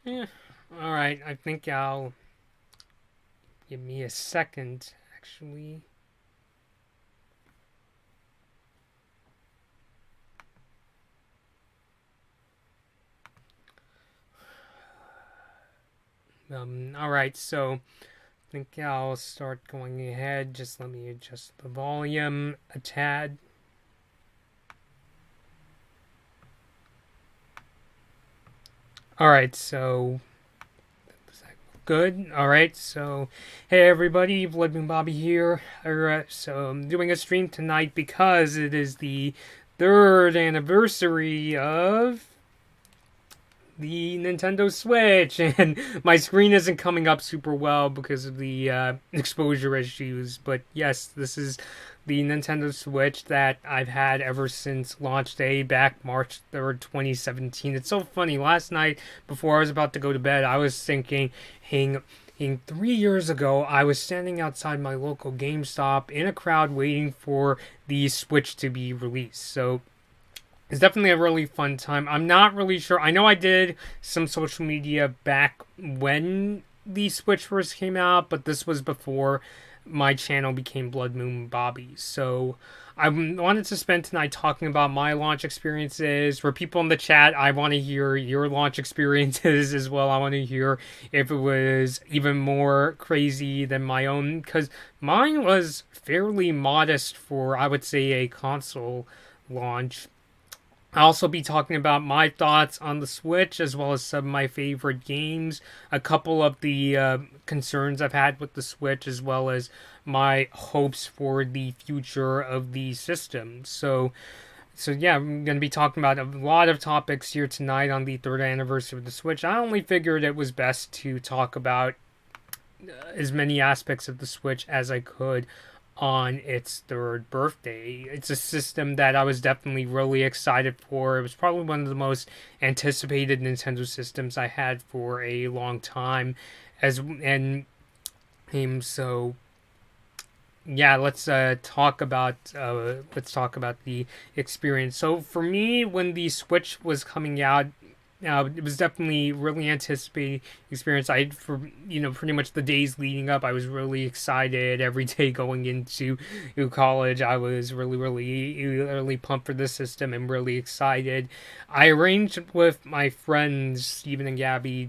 Yeah. All right. I think I'll give me a second, actually. All right. So I think I'll start going ahead. Just let me adjust the volume a tad. All right. So good. All right. So, hey everybody, Blood Moon Bobby here. So I'm doing a stream tonight because it is the third anniversary of the Nintendo Switch, and my screen isn't coming up super well because of the exposure issues. But yes, this is the Nintendo Switch that I've had ever since launch day back March 3rd, 2017. It's so funny. Last night, before I was about to go to bed, I was thinking, hey, 3 years ago, I was standing outside my local GameStop in a crowd waiting for the Switch to be released. So it's definitely a really fun time. I'm not really sure. I know I did some social media back when the Switch first came out, but this was before my channel became Blood Moon Bobby. So I wanted to spend tonight talking about my launch experiences. For people in the chat, I want to hear your launch experiences as well. I want to hear if it was even more crazy than my own, because mine was fairly modest for, I would say, a console launch. I'll also be talking about my thoughts on the Switch, as well as some of my favorite games, a couple of the concerns I've had with the Switch, as well as my hopes for the future of the system. So yeah, I'm going to be talking about a lot of topics here tonight on the third anniversary of the Switch. I only figured it was best to talk about as many aspects of the Switch as I could on its third birthday. It's a system that I was definitely really excited for. It was probably one of the most anticipated Nintendo systems I had for a long time. So yeah, let's talk about the experience. So for me, when the Switch was coming out, it was definitely really anticipated experience. For pretty much the days leading up, I was really excited. Every day going into college, I was really pumped for the system and really excited. I arranged with my friends Steven and Gabby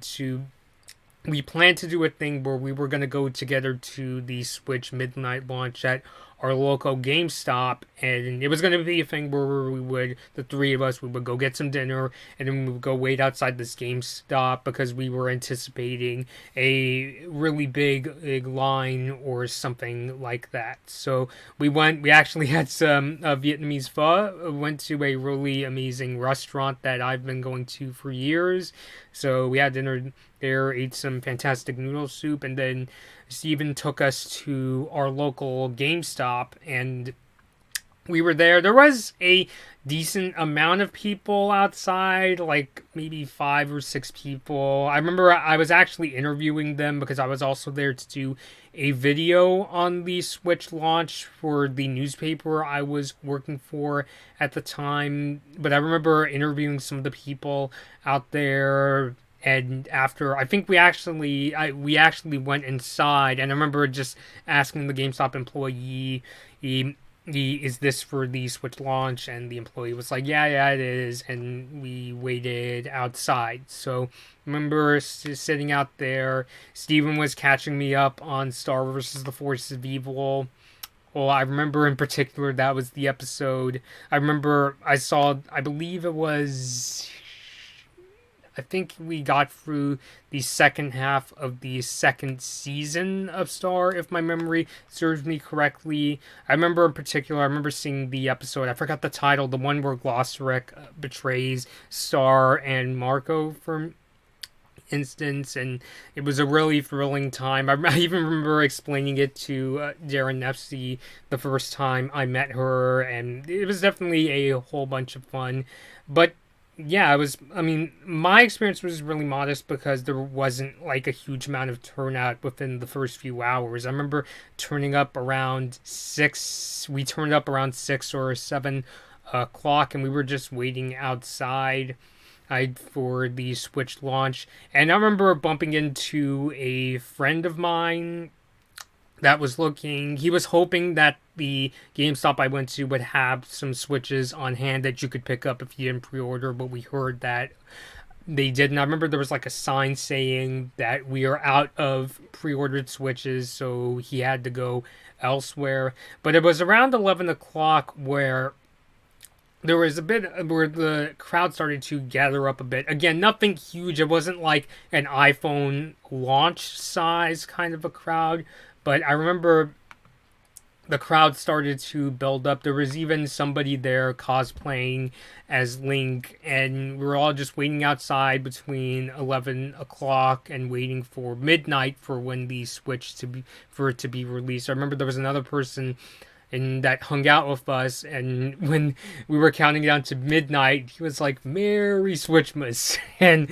we planned to do a thing where we were going to go together to the Switch midnight launch at our local GameStop, and it was going to be a thing where the three of us, we would go get some dinner, and then we would go wait outside this GameStop because we were anticipating a really big line or something like that. So we actually had some Vietnamese pho, went to a really amazing restaurant that I've been going to for years. So we had dinner there, ate some fantastic noodle soup, and then Steven took us to our local GameStop, and we were there. There was a decent amount of people outside, like maybe 5 or 6 people. I remember I was actually interviewing them because I was also there to do a video on the Switch launch for the newspaper I was working for at the time. But I remember interviewing some of the people out there. And after, I think we actually went inside, and I remember just asking the GameStop employee, is this for the Switch launch? And the employee was like, yeah, it is. And we waited outside. So I remember sitting out there. Steven was catching me up on Star vs. the Forces of Evil. Well, I remember in particular that was the episode. I remember I believe it was, I think we got through the second half of the second season of Star, if my memory serves me correctly. I remember in particular, I remember seeing the episode, I forgot the title, the one where Glossaric betrays Star and Marco, for instance, and it was a really thrilling time. I even remember explaining it to Darren Nefsey the first time I met her, and it was definitely a whole bunch of fun. But yeah, I mean, my experience was really modest because there wasn't like a huge amount of turnout within the first few hours. I remember turning up around 6, we turned up around 6 or 7 o'clock, and we were just waiting outside for the Switch launch. And I remember bumping into a friend of mine that was looking, he was hoping that the GameStop I went to would have some Switches on hand that you could pick up if you didn't pre-order, but we heard that they didn't. I remember there was like a sign saying that we are out of pre-ordered Switches, so he had to go elsewhere. But it was around 11 o'clock where there was a bit where the crowd started to gather up a bit. Again, nothing huge. It wasn't like an iPhone launch size kind of a crowd, but I remember the crowd started to build up. There was even somebody there cosplaying as Link, and we were all just waiting outside between 11 o'clock and waiting for midnight for when the Switch for it to be released. I remember there was another person that hung out with us, and when we were counting down to midnight, he was like, "Merry Switchmas," and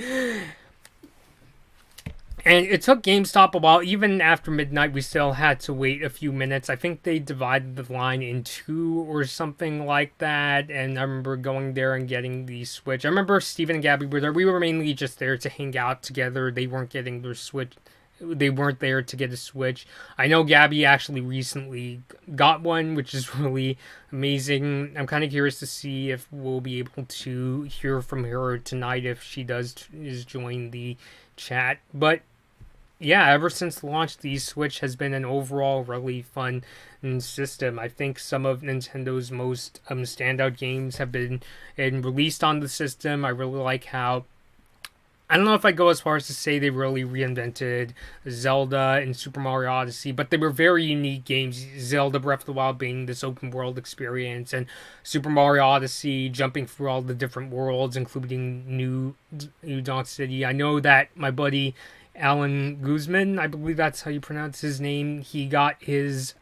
it took GameStop a while. Even after midnight, we still had to wait a few minutes. I think they divided the line in 2 or something like that. And I remember going there and getting the Switch. I remember Steven and Gabby were there. We were mainly just there to hang out together. They weren't getting their Switch. They weren't there to get a Switch. I know Gabby actually recently got one, which is really amazing. I'm kind of curious to see if we'll be able to hear from her tonight if she is join the chat. But yeah, ever since the launch, the Switch has been an overall really fun system. I think some of Nintendo's most standout games have been released on the system. I really like how, I don't know if I go as far as to say they really reinvented Zelda and Super Mario Odyssey, but they were very unique games. Zelda Breath of the Wild being this open world experience, and Super Mario Odyssey jumping through all the different worlds, including New Donk City. I know that my buddy Alan Guzman, I believe that's how you pronounce his name, he got his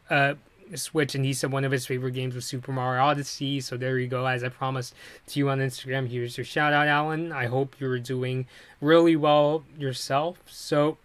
Switch, and he said one of his favorite games was Super Mario Odyssey. So there you go. As I promised to you on Instagram, here's your shout out, Alan. I hope you're doing really well yourself. So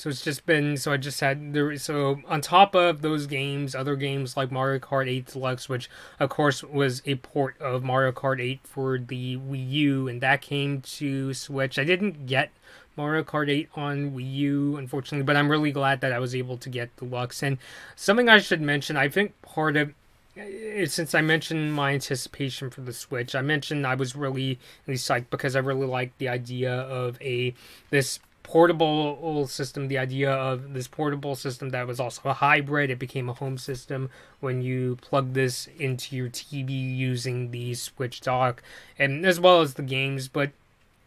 it's just been, so I just had there. So on top of those games, other games like Mario Kart 8 Deluxe, which of course was a port of Mario Kart 8 for the Wii U, and that came to Switch. I didn't get Mario Kart 8 on Wii U, unfortunately, but I'm really glad that I was able to get Deluxe. And something I should mention, I think part of, since I mentioned my anticipation for the Switch, I mentioned I was really psyched because I really liked the idea of this portable system, the idea of this portable system that was also a hybrid. It became a home system when you plug this into your TV using the Switch dock, and as well as the games. But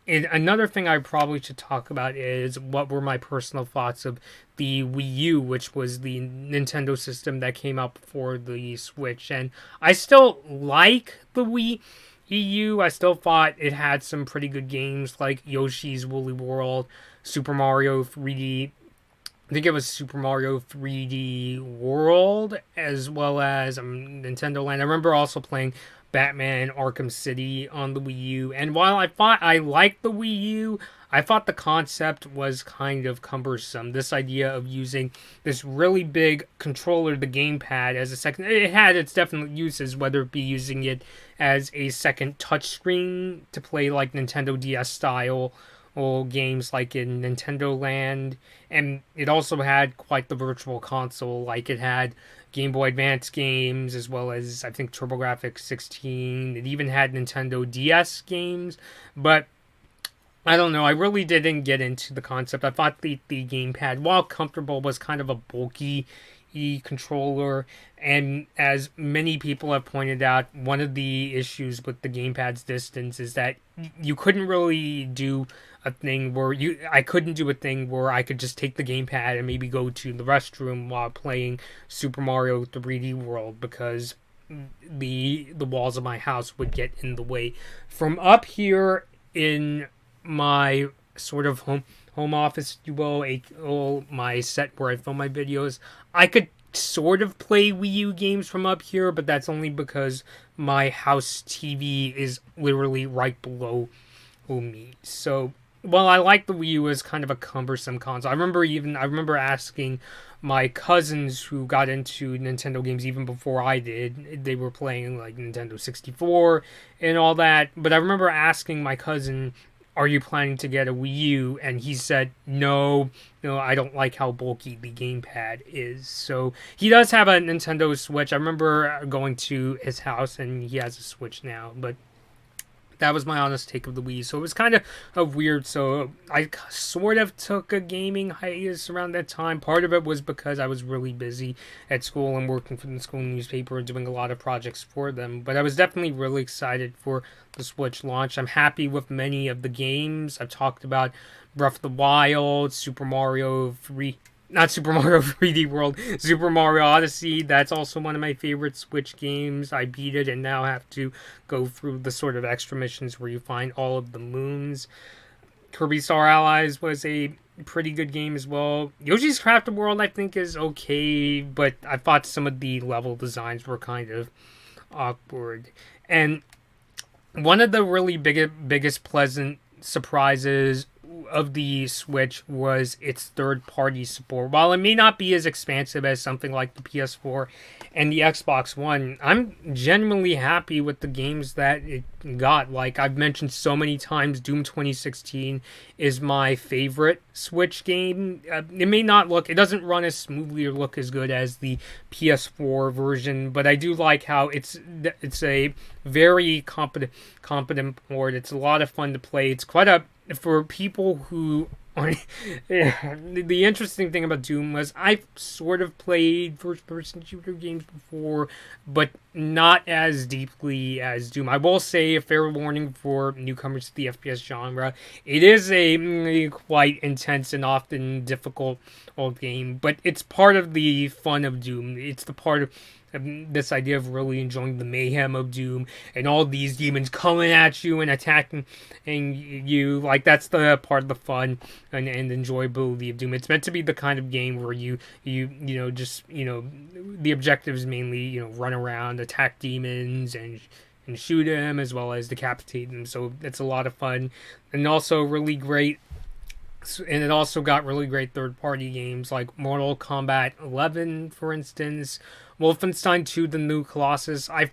another thing I probably should talk about is what were my personal thoughts of the Wii U, which was the Nintendo system that came out before the Switch. And I still like the Wii EU. I still thought it had some pretty good games like Yoshi's Woolly World, Super Mario 3D. I think it was Super Mario 3D World, as well as Nintendo Land. I remember also playing Batman Arkham City on the Wii U. And while I thought I liked the Wii U, I thought the concept was kind of cumbersome. This idea of using this really big controller, the gamepad, as a second... It had its definite uses, whether it be using it as a second touchscreen to play like Nintendo DS style or games like in Nintendo Land. And it also had quite the virtual console. Like it had Game Boy Advance games, as well as, I think, TurboGrafx 16. It even had Nintendo DS games. But I don't know, I really didn't get into the concept. I thought the gamepad, while comfortable, was kind of a bulky controller. And as many people have pointed out, one of the issues with the gamepad's distance is that you couldn't really do a thing where I couldn't do a thing where I could just take the gamepad and maybe go to the restroom while playing Super Mario 3D World, because the walls of my house would get in the way. From up here in my sort of home office duo, my set where I film my videos, I could sort of play Wii U games from up here, but that's only because my house TV is literally right below me. So while I like the Wii U as kind of a cumbersome console, I remember asking my cousins who got into Nintendo games even before I did. They were playing like Nintendo 64 and all that, but I remember asking my cousin, "Are you planning to get a Wii U?" And he said, no, I don't like how bulky the gamepad is. So he does have a Nintendo Switch. I remember going to his house and he has a Switch now, but that was my honest take of the Wii. So it was kind of weird. So I sort of took a gaming hiatus around that time. Part of it was because I was really busy at school and working for the school newspaper and doing a lot of projects for them. But I was definitely really excited for the Switch launch. I'm happy with many of the games. I've talked about Breath of the Wild, not Super Mario 3D World, Super Mario Odyssey. That's also one of my favorite Switch games. I beat it and now have to go through the sort of extra missions where you find all of the moons. Kirby Star Allies was a pretty good game as well. Yoshi's Crafted World, I think, is okay, but I thought some of the level designs were kind of awkward. And one of the really biggest pleasant surprises of the Switch was its third-party support. While it may not be as expansive as something like the PS4 and the Xbox One, I'm genuinely happy with the games that it got. Like I've mentioned so many times, Doom 2016 is my favorite Switch game. It doesn't run as smoothly or look as good as the PS4 version, but I do like how it's a very competent port. It's a lot of fun to play. It's quite for people who are... The interesting thing about Doom was I've sort of played first-person shooter games before, but not as deeply as Doom. I will say, a fair warning for newcomers to the FPS genre, it is a quite intense and often difficult game, but it's part of the fun of Doom. It's the part of this idea of really enjoying the mayhem of Doom and all these demons coming at you and attacking you. Like, that's the part of the fun and enjoyability of Doom. It's meant to be the kind of game where the objective is mainly, run around, attack demons and shoot them, as well as decapitate them. So it's a lot of fun. And also really great. And it also got really great third-party games like Mortal Kombat 11, for instance, Wolfenstein 2: The New Colossus. I'm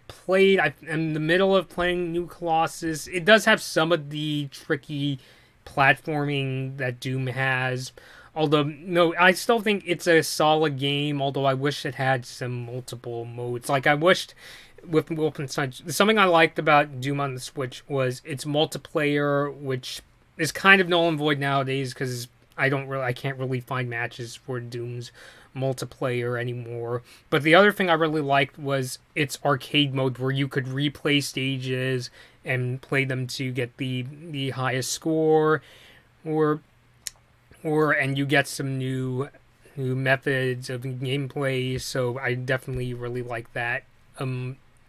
in the middle of playing New Colossus. It does have some of the tricky platforming that Doom has. Although, no, I still think it's a solid game, although I wish it had some multiple modes. Like, I wished with Wolfenstein, something I liked about Doom on the Switch was its multiplayer, which is kind of null and void nowadays because I can't really find matches for Doom's multiplayer anymore. But the other thing I really liked was its arcade mode, where you could replay stages and play them to get the highest score, and you get some new methods of gameplay. So I definitely really like that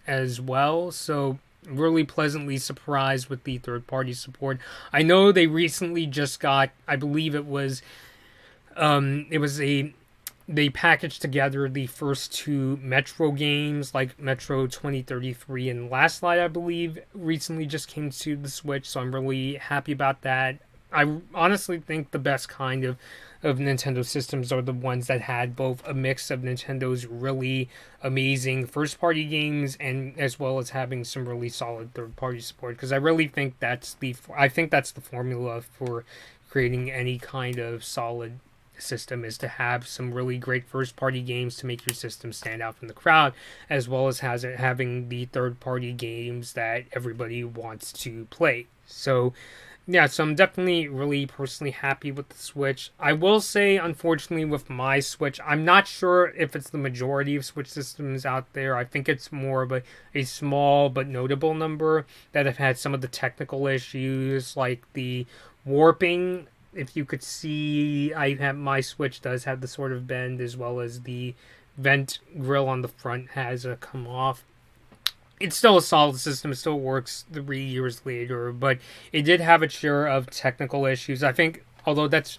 as well. So really pleasantly surprised with the third-party support. I know they recently just got, I believe they packaged together the first two Metro games, like Metro 2033 and Last Light, I believe, recently just came to the Switch, so I'm really happy about that. I honestly think the best kind of Nintendo systems are the ones that had both a mix of Nintendo's really amazing first-party games and as well as having some really solid third-party support, because I really think that's the formula for creating any kind of solid system, is to have some really great first-party games to make your system stand out from the crowd, as well as having the third-party games that everybody wants to play. So Yeah, so I'm definitely really personally happy with the Switch. I will say, unfortunately, with my Switch, I'm not sure if it's the majority of Switch systems out there. I think it's more of a small but notable number that have had some of the technical issues, like the warping. If you could see, I have my Switch does have the sort of bend, as well as the vent grill on the front has come off. It's still a solid system. It still works 3 years later, but it did have its share of technical issues. I think, although that's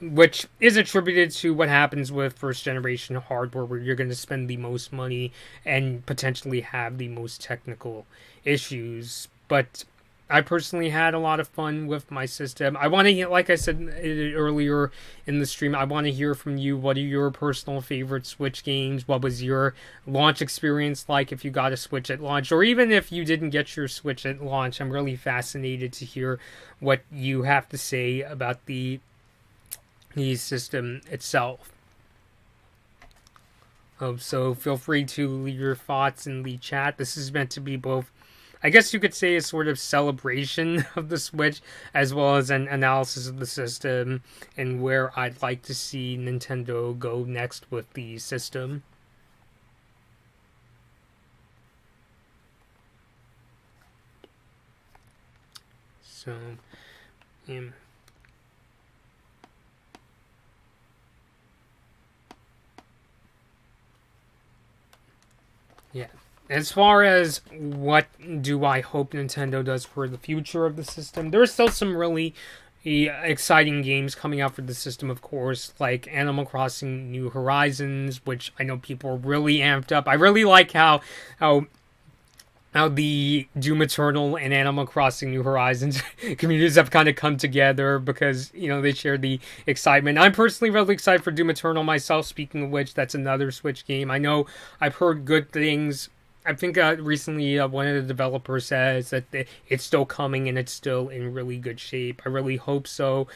which is attributed to what happens with first generation hardware, where you're going to spend the most money and potentially have the most technical issues. But I personally had a lot of fun with my system. I want to, like I said earlier in the stream, I want to hear from you. What are your personal favorite Switch games? What was your launch experience like if you got a Switch at launch? Or even if you didn't get your Switch at launch, I'm really fascinated to hear what you have to say about the system itself. So feel free to leave your thoughts in the chat. This is meant to be both, I guess you could say, a sort of celebration of the Switch, as well as an analysis of the system and where I'd like to see Nintendo go next with the system. So, yeah. As far as what do I hope Nintendo does for the future of the system, there are still some really exciting games coming out for the system, of course, like Animal Crossing New Horizons, which I know people are really amped up. I really like how the Doom Eternal and Animal Crossing New Horizons communities have kind of come together because, they share the excitement. I'm personally really excited for Doom Eternal myself, speaking of which, that's another Switch game. I know I've heard good things. I think recently one of the developers says that it's still coming and it's still in really good shape. I really hope so.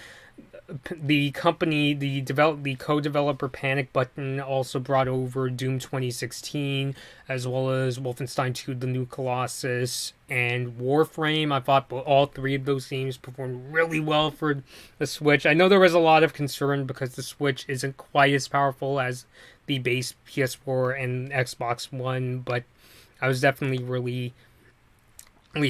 The company, the co-developer Panic Button also brought over Doom 2016, as well as Wolfenstein 2: The New Colossus and Warframe. I thought all three of those games performed really well for the Switch. I know there was a lot of concern because the Switch isn't quite as powerful as the base PS4 and Xbox One, but I was definitely really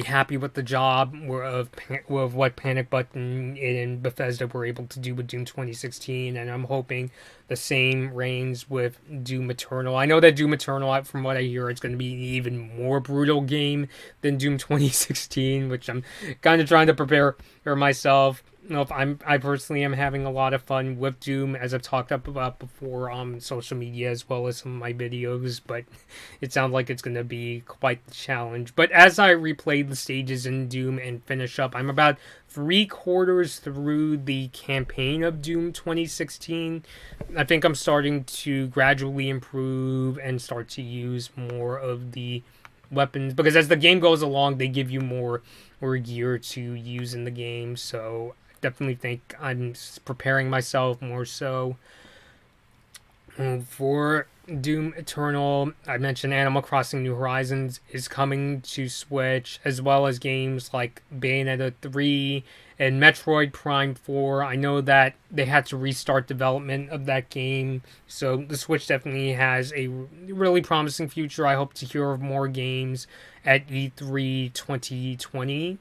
happy with the job of what Panic Button and Bethesda were able to do with Doom 2016, and I'm hoping the same reigns with Doom Eternal. I know that Doom Eternal, from what I hear, it's going to be an even more brutal game than Doom 2016, which I'm kind of trying to prepare for myself. I personally am having a lot of fun with Doom, as I've talked about before on social media as well as some of my videos, but it sounds like it's going to be quite the challenge. But as I replay the stages in Doom and finish up, I'm about 3/4 through the campaign of Doom 2016. I think I'm starting to gradually improve and start to use more of the weapons, because as the game goes along, they give you more gear to use in the game, so definitely think I'm preparing myself more so for Doom Eternal. I mentioned Animal Crossing New Horizons is coming to Switch, as well as games like Bayonetta 3 and Metroid Prime 4. I know that they had to restart development of that game, so the Switch definitely has a really promising future. I hope to hear of more games at E3 2020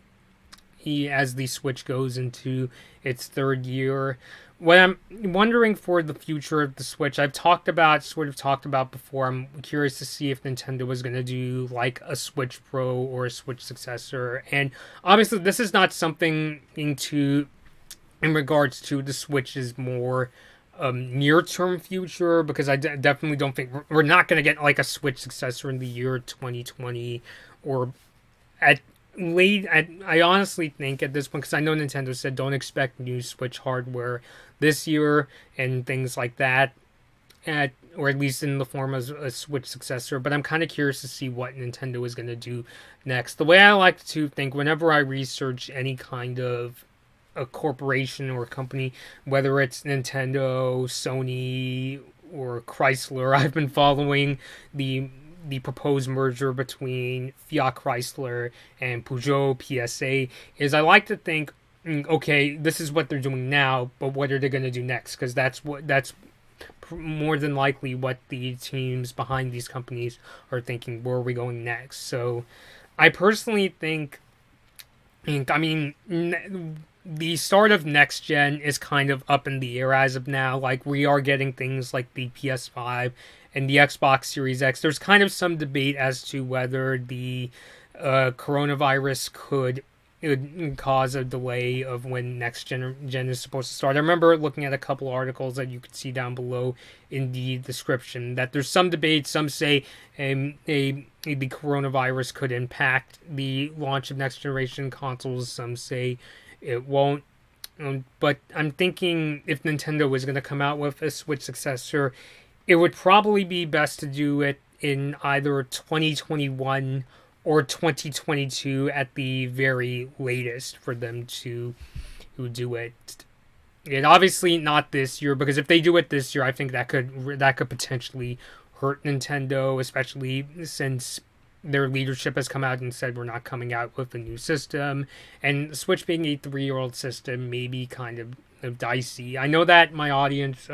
as the Switch goes into its third year. What I'm wondering for the future of the Switch, I've talked about before. I'm curious to see if Nintendo was going to do like a Switch Pro or a Switch successor. And obviously, this is not something in regards to the Switch's more near-term future, because I definitely don't think we're not going to get like a Switch successor in the year 2020 or at late. I honestly think at this point, because I know Nintendo said don't expect new Switch hardware this year and things like that, or at least in the form of a Switch successor, but I'm kind of curious to see what Nintendo is going to do next. The way I like to think whenever I research any kind of a corporation or a company, whether it's Nintendo, Sony, or Chrysler, I've been following the proposed merger between Fiat Chrysler and Peugeot PSA, is I like to think okay, this is what they're doing now, but what are they going to do next? Because that's more than likely what the teams behind these companies are thinking. Where are we going next? So, I personally think, I mean, the start of next gen is kind of up in the air as of now. Like, we are getting things like the PS5 and the Xbox Series X. There's kind of some debate as to whether the coronavirus could it would cause a delay of when next gen is supposed to start. I remember looking at a couple articles that you could see down below in the description that there's some debate. Some say the coronavirus could impact the launch of next generation consoles. Some say it won't. But I'm thinking if Nintendo is going to come out with a Switch successor, it would probably be best to do it in either 2021 or 2022 at the very latest for them to do it. And obviously not this year, because if they do it this year, I think that could potentially hurt Nintendo, especially since their leadership has come out and said we're not coming out with a new system, and Switch being a 3-year-old system may be kind of dicey. I know that my audience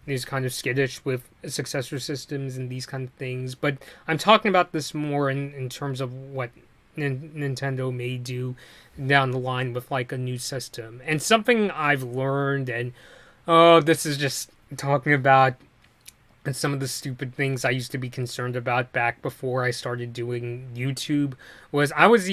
is kind of skittish with successor systems and these kind of things, but I'm talking about this more in terms of what Nintendo may do down the line with like a new system. And something I've learned, and this is just talking about some of the stupid things I used to be concerned about back before I started doing YouTube, was I was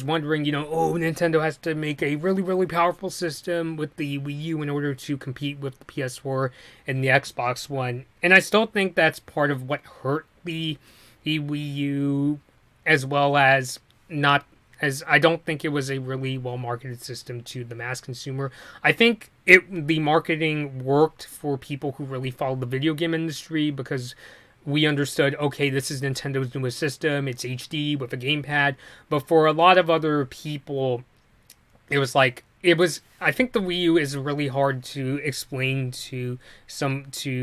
wondering, Nintendo has to make a really, really powerful system with the Wii U in order to compete with the PS4 and the Xbox One. And I still think that's part of what hurt the Wii U, as well as not as I don't think it was a really well marketed system to the mass consumer. I think the marketing worked for people who really followed the video game industry, because we understood, okay, this is Nintendo's newest system, it's HD with a gamepad. But for a lot of other people, I think the Wii U is really hard to explain to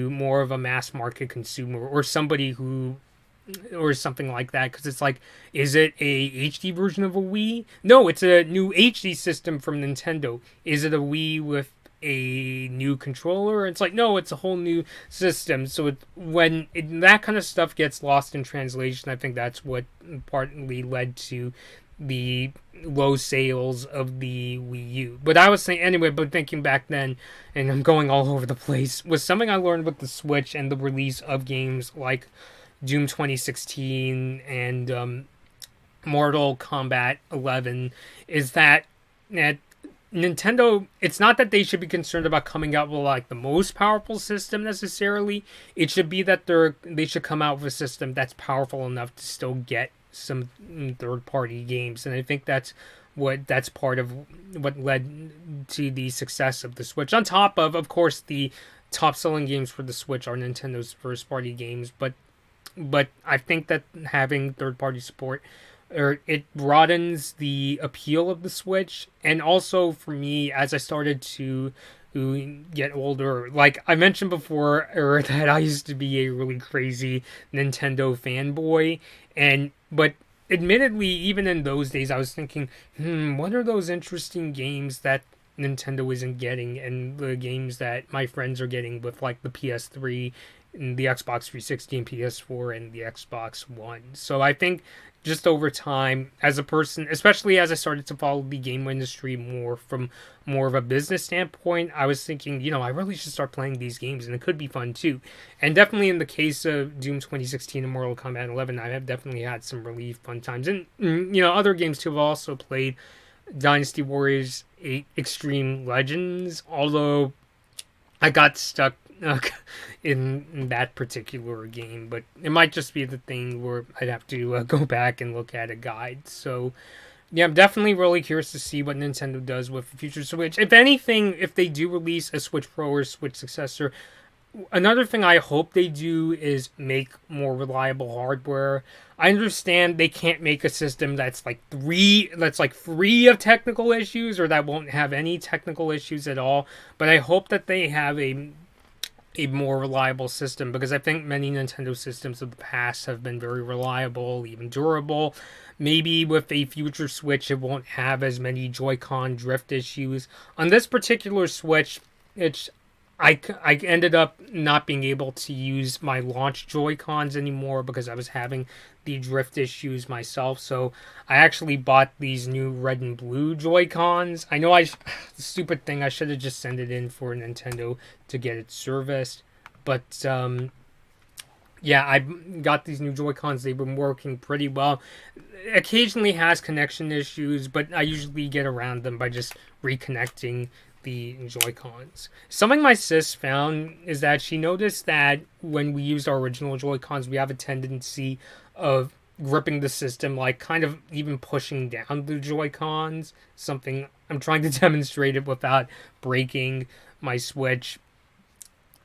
more of a mass market consumer or somebody who or something like that, because it's like, is it a HD version of a Wii? No, it's a new HD system from Nintendo. Is it a Wii with a new controller? It's like, no, it's a whole new system. So when that kind of stuff gets lost in translation, I think that's what partly led to the low sales of the Wii U. But I was saying anyway, but thinking back then, and I'm going all over the place, was something I learned with the Switch and the release of games like Doom 2016 and Mortal Kombat 11, is that Nintendo, it's not that they should be concerned about coming out with like the most powerful system necessarily. It should be that they should come out with a system that's powerful enough to still get some third-party games, and I think that's part of what led to the success of the Switch. On top of course, the top-selling games for the Switch are Nintendo's first-party games, but I think that having third-party support, it broadens the appeal of the Switch. And also for me, as I started to get older, like I mentioned before, that I used to be a really crazy Nintendo fanboy, but admittedly, even in those days, I was thinking, what are those interesting games that Nintendo isn't getting, and the games that my friends are getting with like the PS3 and the Xbox 360 and PS4 and the Xbox One. So I think just over time, as a person, especially as I started to follow the game industry more from more of a business standpoint, I was thinking, I really should start playing these games, and it could be fun too. And definitely in the case of Doom 2016 and Mortal Kombat 11, I have definitely had some really fun times. And, other games too. I've also played Dynasty Warriors 8 Extreme Legends, although I got stuck in that particular game, but it might just be the thing where I'd have to go back and look at a guide. So yeah, I'm definitely really curious to see what Nintendo does with the future Switch. If anything, if they do release a Switch Pro or Switch successor, another thing I hope they do is make more reliable hardware. I understand they can't make a system that's free of technical issues, or that won't have any technical issues at all, but I hope that they have a more reliable system, because I think many Nintendo systems of the past have been very reliable, even durable. Maybe with a future Switch, it won't have as many Joy-Con drift issues. On this particular Switch, it's I ended up not being able to use my launch Joy-Cons anymore because I was having the drift issues myself. So I actually bought these new red and blue Joy-Cons. I know the stupid thing, I should have just sent it in for Nintendo to get it serviced. But yeah, I got these new Joy-Cons. They've been working pretty well. Occasionally has connection issues, but I usually get around them by just reconnecting the Joy-Cons. Something my sis found is that she noticed that when we used our original Joy-Cons, we have a tendency of gripping the system, like kind of even pushing down the Joy-Cons. Something I'm trying to demonstrate it without breaking my Switch.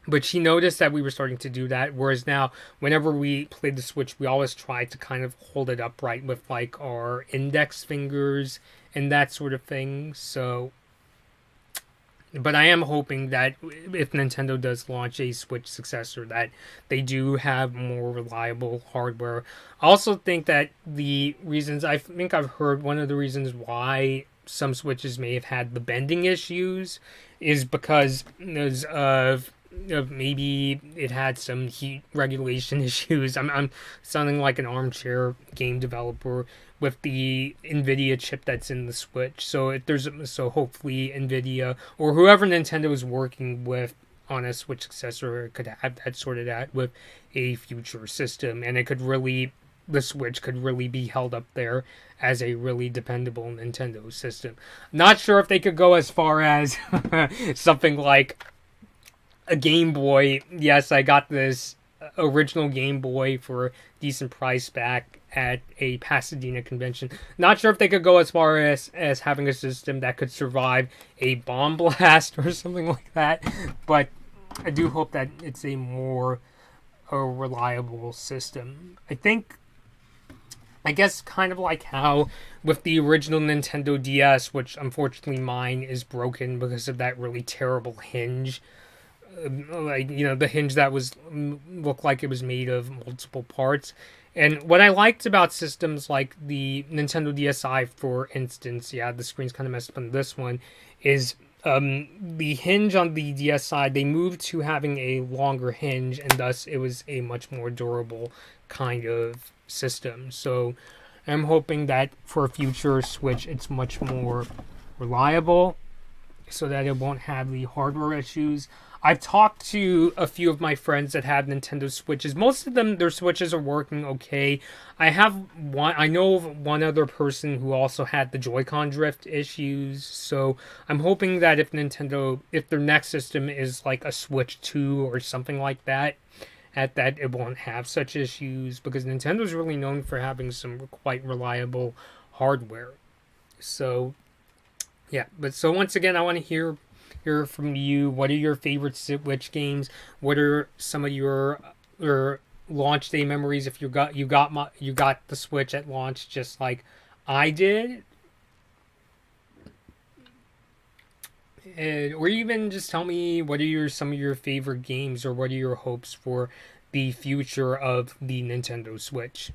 But she noticed that we were starting to do that, whereas now, whenever we play the Switch, we always try to kind of hold it upright with like our index fingers and that sort of thing. So, but I am hoping that if Nintendo does launch a Switch successor, that they do have more reliable hardware. I also think that the reasons, I think I've heard one of the reasons why some Switches may have had the bending issues is because of maybe it had some heat regulation issues. I'm sounding like an armchair game developer with the NVIDIA chip that's in the Switch. So hopefully NVIDIA or whoever Nintendo is working with on a Switch successor could have that sorted out with a future system, and the Switch could really be held up there as a really dependable Nintendo system. Not sure if they could go as far as something like a Game Boy. Yes, I got this original Game Boy for a decent price back at a Pasadena convention. Not sure if they could go as far as having a system that could survive a bomb blast or something like that, but I do hope that it's a more reliable system. I guess kind of like how with the original Nintendo DS, which unfortunately mine is broken because of that really terrible hinge. The hinge that looked like it was made of multiple parts. And what I liked about systems like the Nintendo DSi, for instance, yeah, the screen's kind of messed up on this one, is the hinge on the DSi, they moved to having a longer hinge, and thus it was a much more durable kind of system. So I'm hoping that for a future Switch, it's much more reliable so that it won't have the hardware issues. I've talked to a few of my friends that have Nintendo Switches. Most of them, their Switches are working okay. I know of one other person who also had the Joy-Con drift issues. So I'm hoping that if their next system is like a Switch 2 or something like that, it won't have such issues, because Nintendo's really known for having some quite reliable hardware. So yeah, but so once again, I want to hear from you. What are your favorite Switch games? What are some of your launch day memories? If you got the Switch at launch, just like I did, or even just tell me what are some of your favorite games, or what are your hopes for the future of the Nintendo Switch?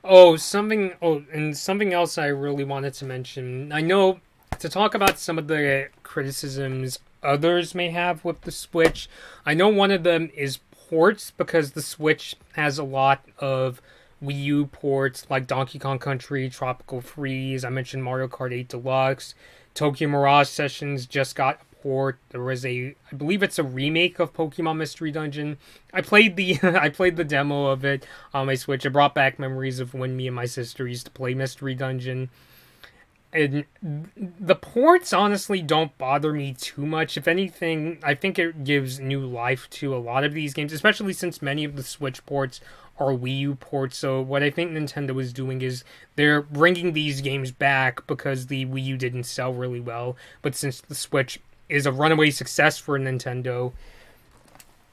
And something else I really wanted to mention. I know to talk about some of the criticisms others may have with the Switch. I know one of them is ports, because the Switch has a lot of Wii U ports like Donkey Kong Country, Tropical Freeze. I mentioned Mario Kart 8 Deluxe. Tokyo Mirage Sessions just got a port. There was I believe it's a remake of Pokemon Mystery Dungeon. I played the I played the demo of it on my Switch. It brought back memories of when me and my sister used to play Mystery Dungeon. And the ports honestly don't bother me too much. If anything, I think it gives new life to a lot of these games, especially since many of the Switch ports are Wii U ports. So what I think Nintendo is doing is they're bringing these games back because the Wii U didn't sell really well. But since the Switch is a runaway success for Nintendo,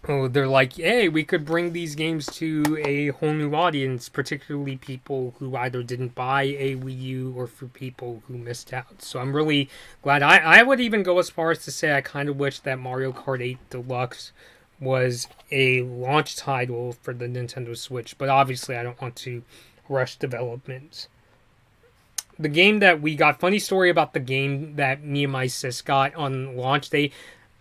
they're like, hey, we could bring these games to a whole new audience, particularly people who either didn't buy a Wii U or for people who missed out. So I'm really glad. I would even go as far as to say I kind of wish that Mario Kart 8 Deluxe was a launch title for the Nintendo Switch, but obviously I don't want to rush development. The game that we got, funny story about the game that me and my sis got on launch day.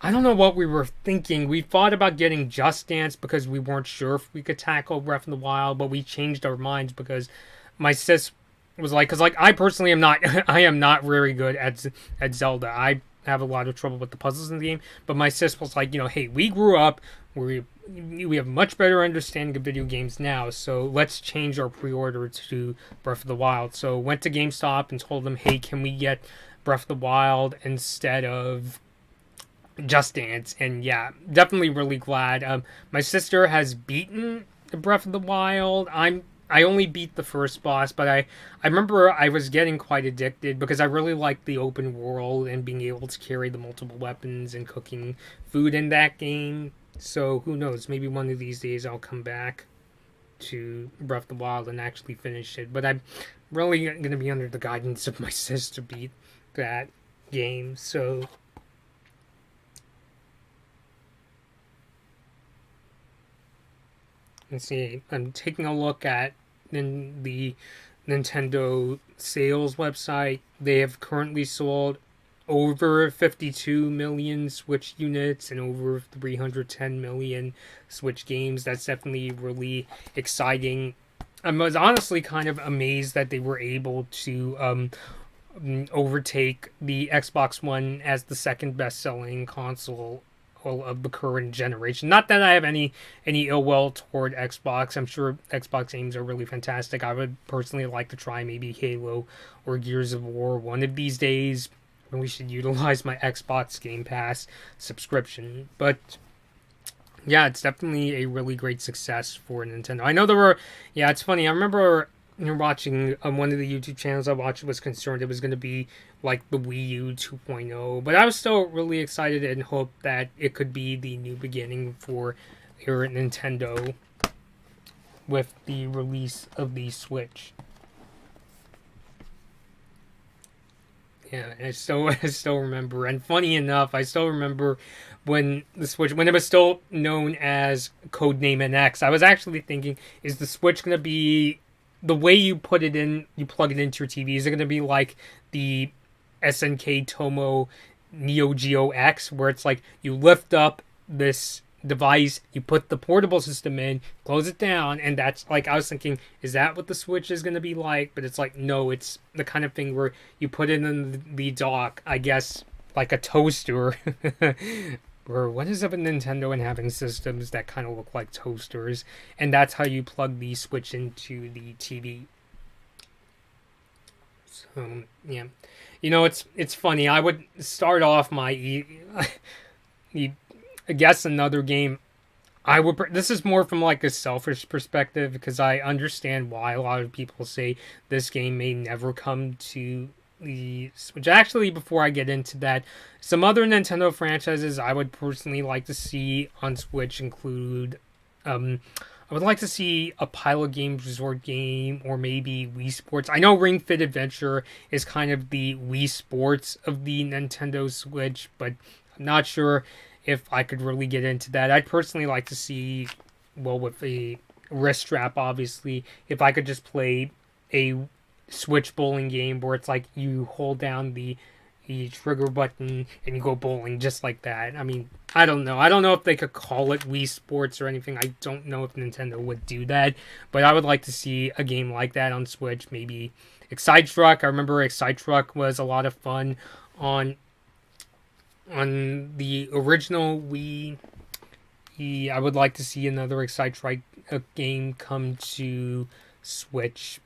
I don't know what we were thinking. We thought about getting Just Dance because we weren't sure if we could tackle Breath of the Wild, but we changed our minds because my sis was like, because like I personally am not, I am not very good at Zelda. I have a lot of trouble with the puzzles in the game, but my sis was like, hey, we grew up, we have much better understanding of video games now, so let's change our pre-order to Breath of the Wild. So went to GameStop and told them, hey, can we get Breath of the Wild instead of Just Dance? And yeah, definitely really glad. My sister has beaten Breath of the Wild. I only beat the first boss, but I remember I was getting quite addicted because I really liked the open world and being able to carry the multiple weapons and cooking food in that game. So who knows, maybe one of these days I'll come back to Breath of the Wild and actually finish it. But I'm really going to be under the guidance of my sis to beat that game, so... Let's see, I'm taking a look at the Nintendo sales website. They have currently sold over 52 million Switch units and over 310 million Switch games. That's definitely really exciting. I was honestly kind of amazed that they were able to overtake the Xbox One as the second best-selling console of the current generation. Not that I have any ill will toward Xbox. I'm sure Xbox games are really fantastic. I would personally like to try maybe Halo or Gears of War one of these days. And we should utilize my Xbox Game Pass subscription. But yeah, it's definitely a really great success for Nintendo. I know there were, yeah, it's funny. I remember watching one of the YouTube channels I watched was concerned it was going to be like the Wii U 2.0, but I was still really excited and hoped that it could be the new beginning for here at Nintendo with the release of the Switch. Yeah, I still remember, and funny enough, I still remember when the Switch, when it was still known as Codename NX, I was actually thinking, is the Switch going to be the way you put it in, you plug it into your TV, is it going to be like the SNK Tomo Neo Geo X, where it's like you lift up this device, you put the portable system in, close it down, and that's like, I was thinking, is that what the Switch is going to be like? But it's like, no, it's the kind of thing where you put it in the dock, I guess, like a toaster. Or what is up with Nintendo and having systems that kind of look like toasters, and that's how you plug the Switch into the TV. So yeah, it's funny. I would start off my I guess another game. This is more from like a selfish perspective because I understand why a lot of people say this game may never come to the Switch. Actually, before I get into that, some other Nintendo franchises I would personally like to see on Switch include, I would like to see a Pilot Games Resort game or maybe Wii Sports. I know Ring Fit Adventure is kind of the Wii Sports of the Nintendo Switch, but I'm not sure if I could really get into that. I'd personally like to see, well, with a wrist strap, obviously, if I could just play a Switch bowling game where it's like you hold down the trigger button and you go bowling just like that. I mean, I don't know. I don't know if they could call it Wii Sports or anything. I don't know if Nintendo would do that, but I would like to see a game like that on Switch. Maybe Excite Truck. I remember Excite Truck was a lot of fun on on the original Wii, I would like to see another Excite game come to Switch.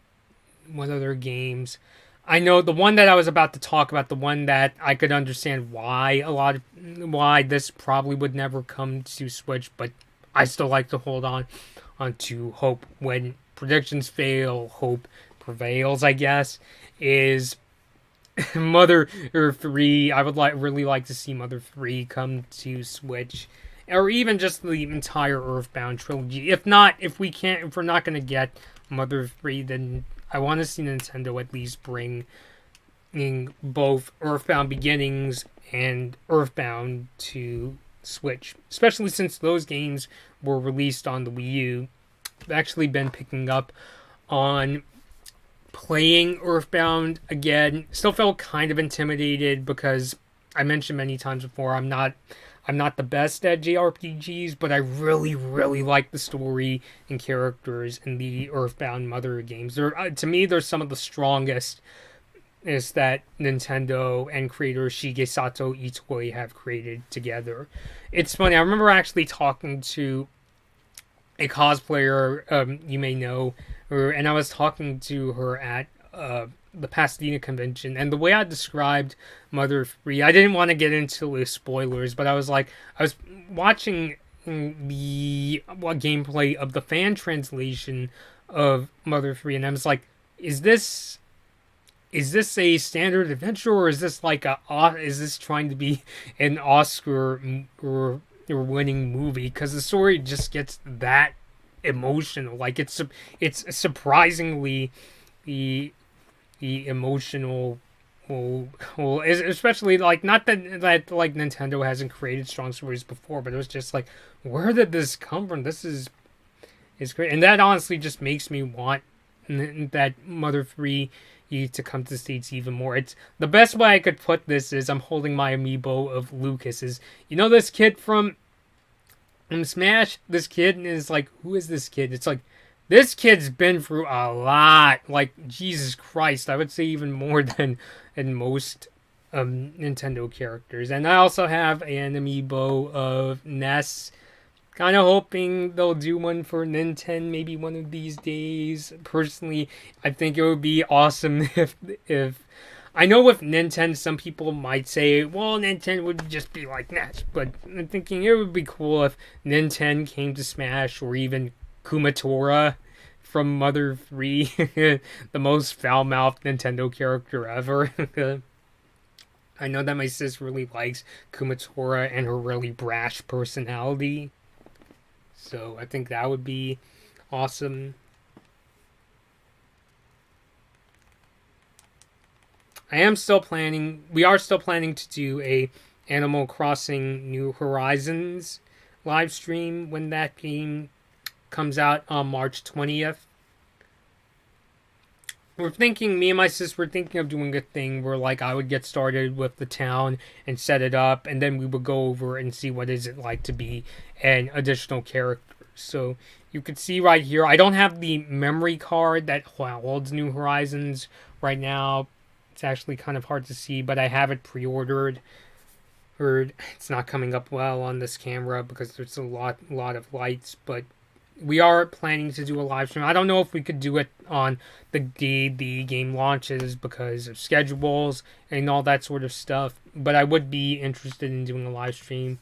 What other games? I know the one that I was about to talk about, the one that I could understand why this probably would never come to Switch, but I still like to hold on to hope. When predictions fail, hope prevails, I guess. Is Mother 3. I would really like to see Mother 3 come to Switch, or even just the entire Earthbound trilogy. If we're not going to get Mother 3, then I want to see Nintendo at least bring in both Earthbound Beginnings and Earthbound to Switch, especially since those games were released on the Wii U. I've actually been picking up on playing Earthbound again. Still felt kind of intimidated because I mentioned many times before I'm not the best at JRPGs, but I really, really like the story and characters in the Earthbound Mother games. To me, they're some of the strongest is that Nintendo and creator Shigesato Itoi have created together. It's funny, I remember actually talking to a cosplayer you may know, and I was talking to her at the Pasadena convention, and the way I described Mother 3, I didn't want to get into the spoilers, but I was watching the gameplay of the fan translation of Mother 3, and I was like, is this a standard adventure, or is this is this trying to be an Oscar or winning movie? Because the story just gets that emotional. Like it's surprisingly the emotional. Well, especially like not that like Nintendo hasn't created strong stories before, but it was just like, where did this come from? This is great, and that honestly just makes me want that Mother 3 to come to the States even more. It's the best way I could put this is I'm holding my amiibo of Lucas. Is this kid from Smash? This kid is like, who is this kid? It's like, this kid's been through a lot. Like, Jesus Christ, I would say even more than most Nintendo characters. And I also have an amiibo of Ness. Kind of hoping they'll do one for Nintendo maybe one of these days. Personally, I think it would be awesome if I know with Nintendo, some people might say, well, Nintendo would just be like NES, but I'm thinking it would be cool if Nintendo came to Smash, or even Kumatora from Mother 3, the most foul-mouthed Nintendo character ever. I know that my sis really likes Kumatora and her really brash personality. So I think that would be awesome. We are still planning to do a Animal Crossing New Horizons live stream when that game comes out on March 20th. Me and my sis were thinking of doing a thing where like I would get started with the town and set it up, and then we would go over and see what is it like to be an additional character. So you could see right here, I don't have the memory card that holds New Horizons right now. It's actually kind of hard to see, but I have it pre-ordered. It's not coming up well on this camera because there's a lot of lights, but we are planning to do a live stream. I don't know if we could do it on the day the game launches because of schedules and all that sort of stuff, but I would be interested in doing a live stream,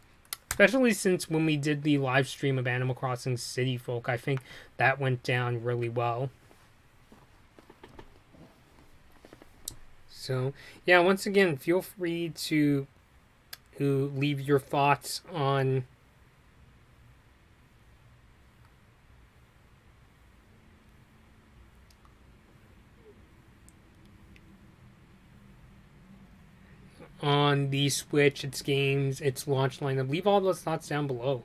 especially since when we did the live stream of Animal Crossing City Folk, I think that went down really well. So, yeah, once again, feel free to leave your thoughts on the Switch, its games, its launch lineup. Leave all those thoughts down below.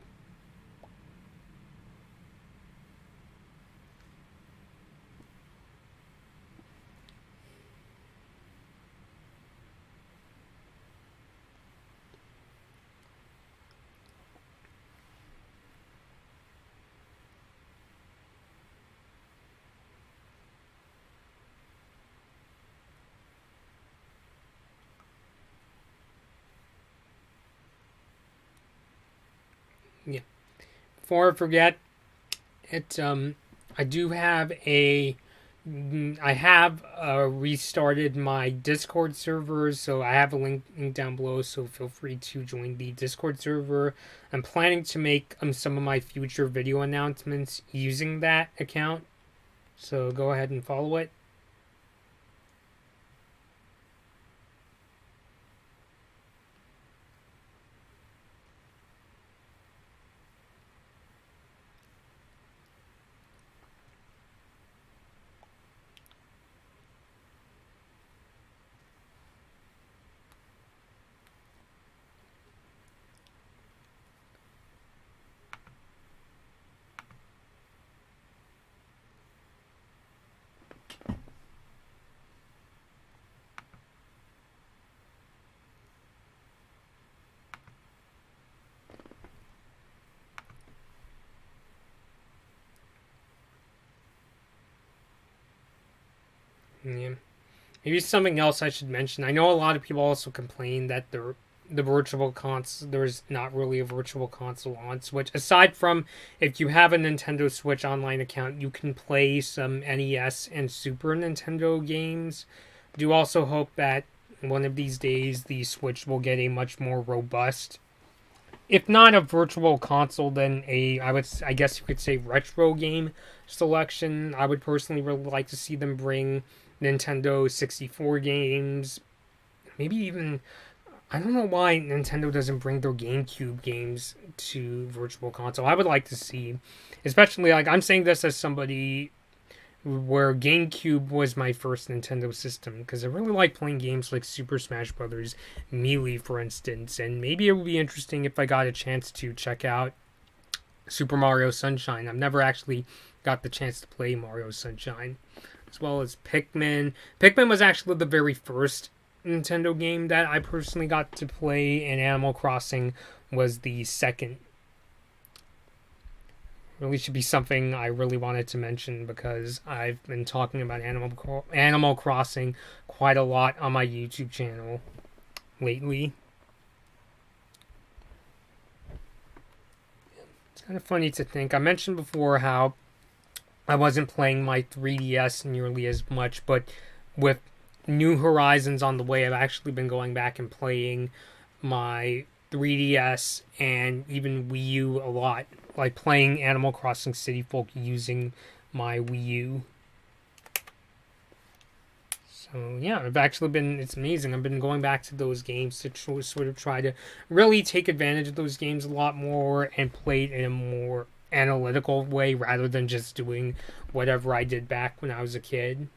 before I forget, I do have restarted my Discord server, so I have a link down below, so feel free to join the Discord server. I'm planning to make some of my future video announcements using that account, so go ahead and follow it. Yeah. Maybe something else I should mention. I know a lot of people also complain that there's not really a virtual console on Switch. Aside from if you have a Nintendo Switch online account, you can play some NES and Super Nintendo games. I do also hope that one of these days the Switch will get a much more robust, if not a virtual console, then I guess you could say retro game selection. I would personally really like to see them bring Nintendo 64 games. Maybe even, I don't know why Nintendo doesn't bring their GameCube games to virtual console. I would like to see, especially, like, I'm saying this as somebody where GameCube was my first Nintendo system, because I really like playing games like Super Smash Bros. Melee, for instance, and maybe it would be interesting if I got a chance to check out Super Mario Sunshine. I've never actually got the chance to play Mario Sunshine, as well as Pikmin. Pikmin was actually the very first Nintendo game that I personally got to play, and Animal Crossing was the second. Really should be something I really wanted to mention, because I've been talking about Animal Crossing quite a lot on my YouTube channel lately. It's kind of funny to think. I mentioned before how I wasn't playing my 3DS nearly as much, but with New Horizons on the way, I've actually been going back and playing my 3DS and even Wii U a lot, like playing Animal Crossing City Folk using my Wii U. So yeah, it's amazing. I've been going back to those games to sort of try to really take advantage of those games a lot more and play it in a more analytical way rather than just doing whatever I did back when I was a kid.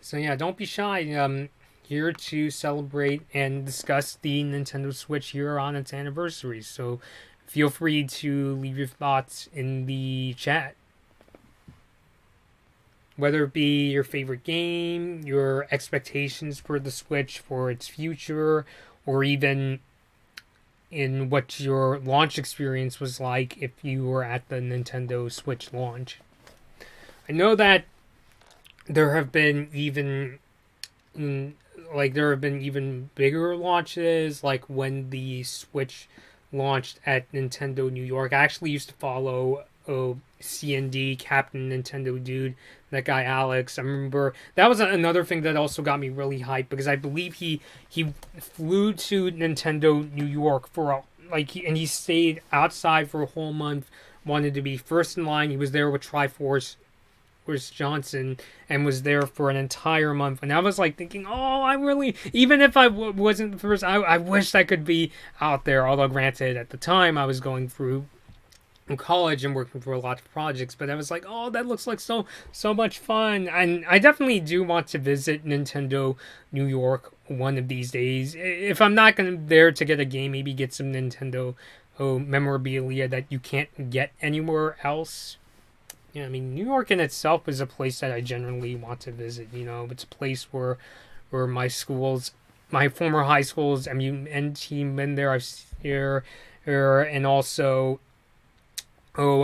So yeah, don't be shy. Here to celebrate and discuss the Nintendo Switch year on its anniversary. So feel free to leave your thoughts in the chat. Whether it be your favorite game, your expectations for the Switch for its future, or even in what your launch experience was like if you were at the Nintendo Switch launch. I know that there have been even bigger launches, like when the Switch launched at Nintendo New York. I actually used to follow C&D, Captain Nintendo Dude, that guy Alex. I remember that was another thing that also got me really hyped, because I believe he flew to Nintendo New York and he stayed outside for a whole month, wanted to be first in line. He was there with Triforce Johnson and was there for an entire month, and I was like thinking, even if I wasn't the first, I wished I could be out there. Although granted, at the time I was going through college and working for a lot of projects, but I was like, oh, that looks like so much fun. And I definitely do want to visit Nintendo New York one of these days. If I'm not there to get a game, maybe get some Nintendo memorabilia that you can't get anywhere else. Yeah, I mean, New York in itself is a place that I generally want to visit. You know, it's a place where my former high school's MUN team been there. I've here, and also, oh,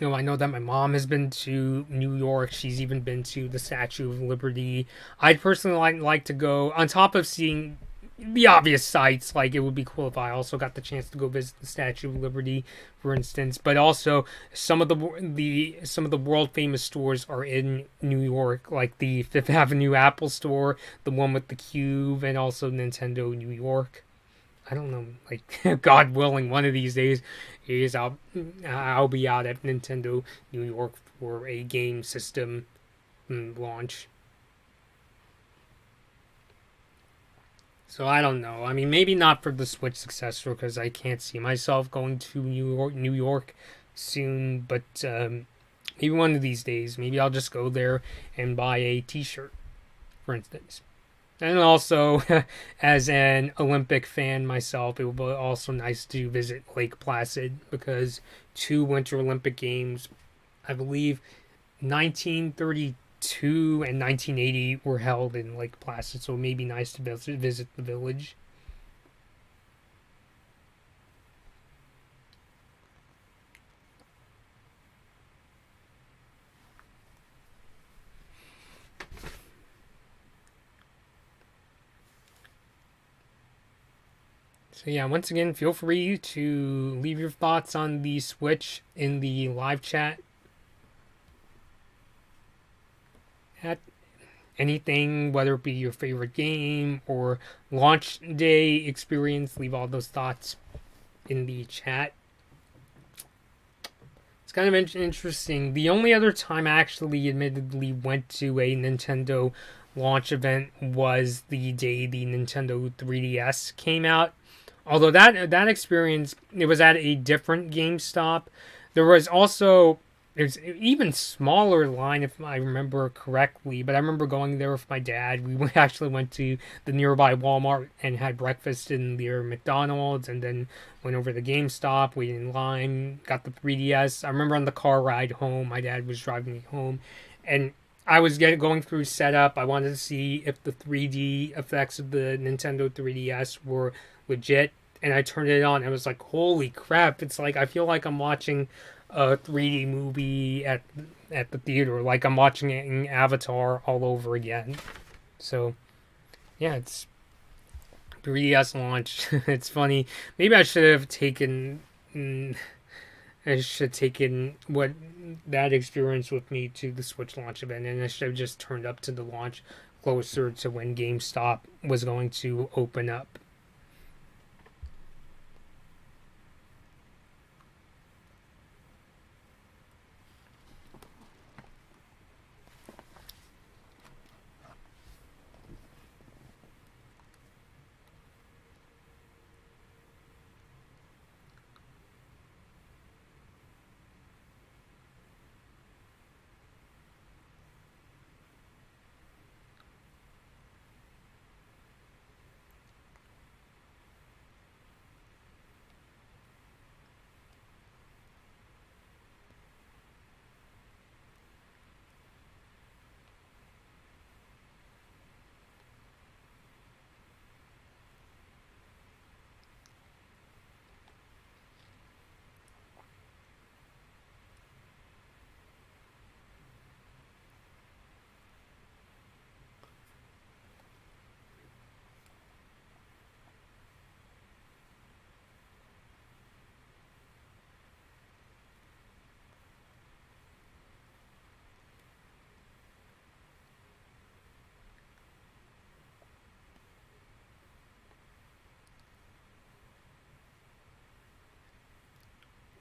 I know that my mom has been to New York. She's even been to the Statue of Liberty. I'd personally like to go, on top of seeing the obvious sights. Like, it would be cool if I also got the chance to go visit the Statue of Liberty, for instance. But also, some of the world famous stores are in New York, like the Fifth Avenue Apple store, the one with the cube, and also Nintendo New York. I don't know, like, God willing, one of these days is I'll be out at Nintendo New York for a game system launch. So I don't know. I mean, maybe not for the Switch successor because I can't see myself going to New York soon. But maybe one of these days, maybe I'll just go there and buy a T-shirt, for instance. And also, as an Olympic fan myself, it would be also nice to visit Lake Placid because two Winter Olympic Games, I believe 1932 and 1980 were held in Lake Placid, so it may be nice to visit the village. So yeah, once again, feel free to leave your thoughts on the Switch in the live chat at anything, whether it be your favorite game or launch day experience. Leave all those thoughts in the chat. It's kind of interesting. The only other time I actually admittedly went to a Nintendo launch event was the day the Nintendo 3DS came out. Although that experience, it was at a different GameStop. There was also, there's an even smaller line if I remember correctly, but I remember going there with my dad. We actually went to the nearby Walmart and had breakfast in their McDonald's, and then went over to GameStop, waited in line, got the 3DS. I remember on the car ride home, my dad was driving me home, and I was going through setup. I wanted to see if the 3D effects of the Nintendo 3DS were legit, and I turned it on and I was like, holy crap, it's like I feel like I'm watching a 3D movie at the theater, like I'm watching it in Avatar all over again. So yeah, it's 3DS launch. It's funny. Maybe I should have taken what that experience with me to the Switch launch event, and I should have just turned up to the launch closer to when GameStop was going to open up.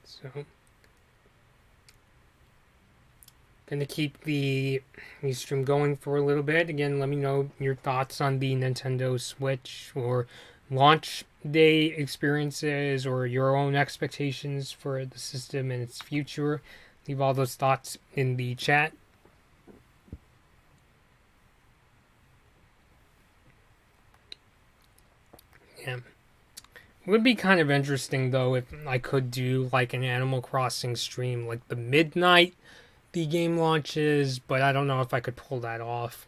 So, gonna keep the stream going for a little bit. Again, let me know your thoughts on the Nintendo Switch or launch day experiences or your own expectations for the system and its future. Leave all those thoughts in the chat. Yeah. It would be kind of interesting though if I could do like an Animal Crossing stream like the midnight the game launches, but I don't know if I could pull that off.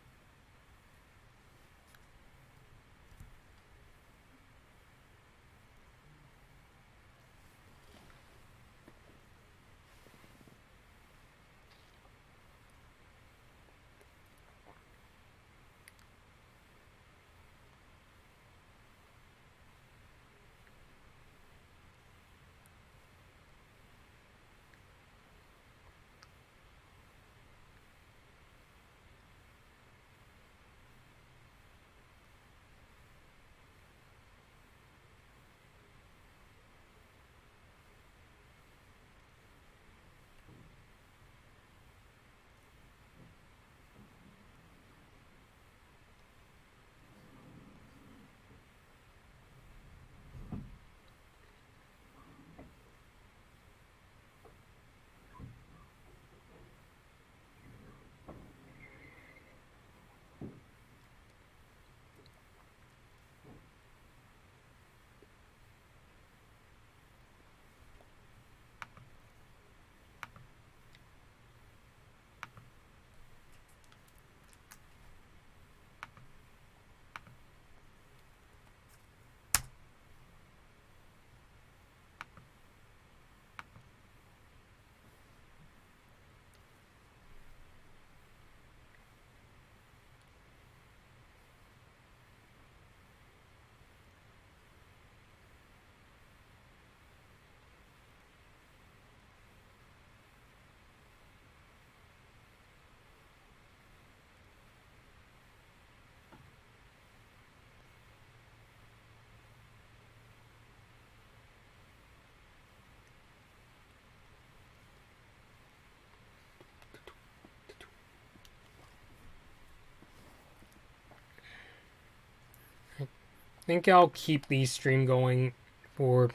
think I'll keep the stream going for a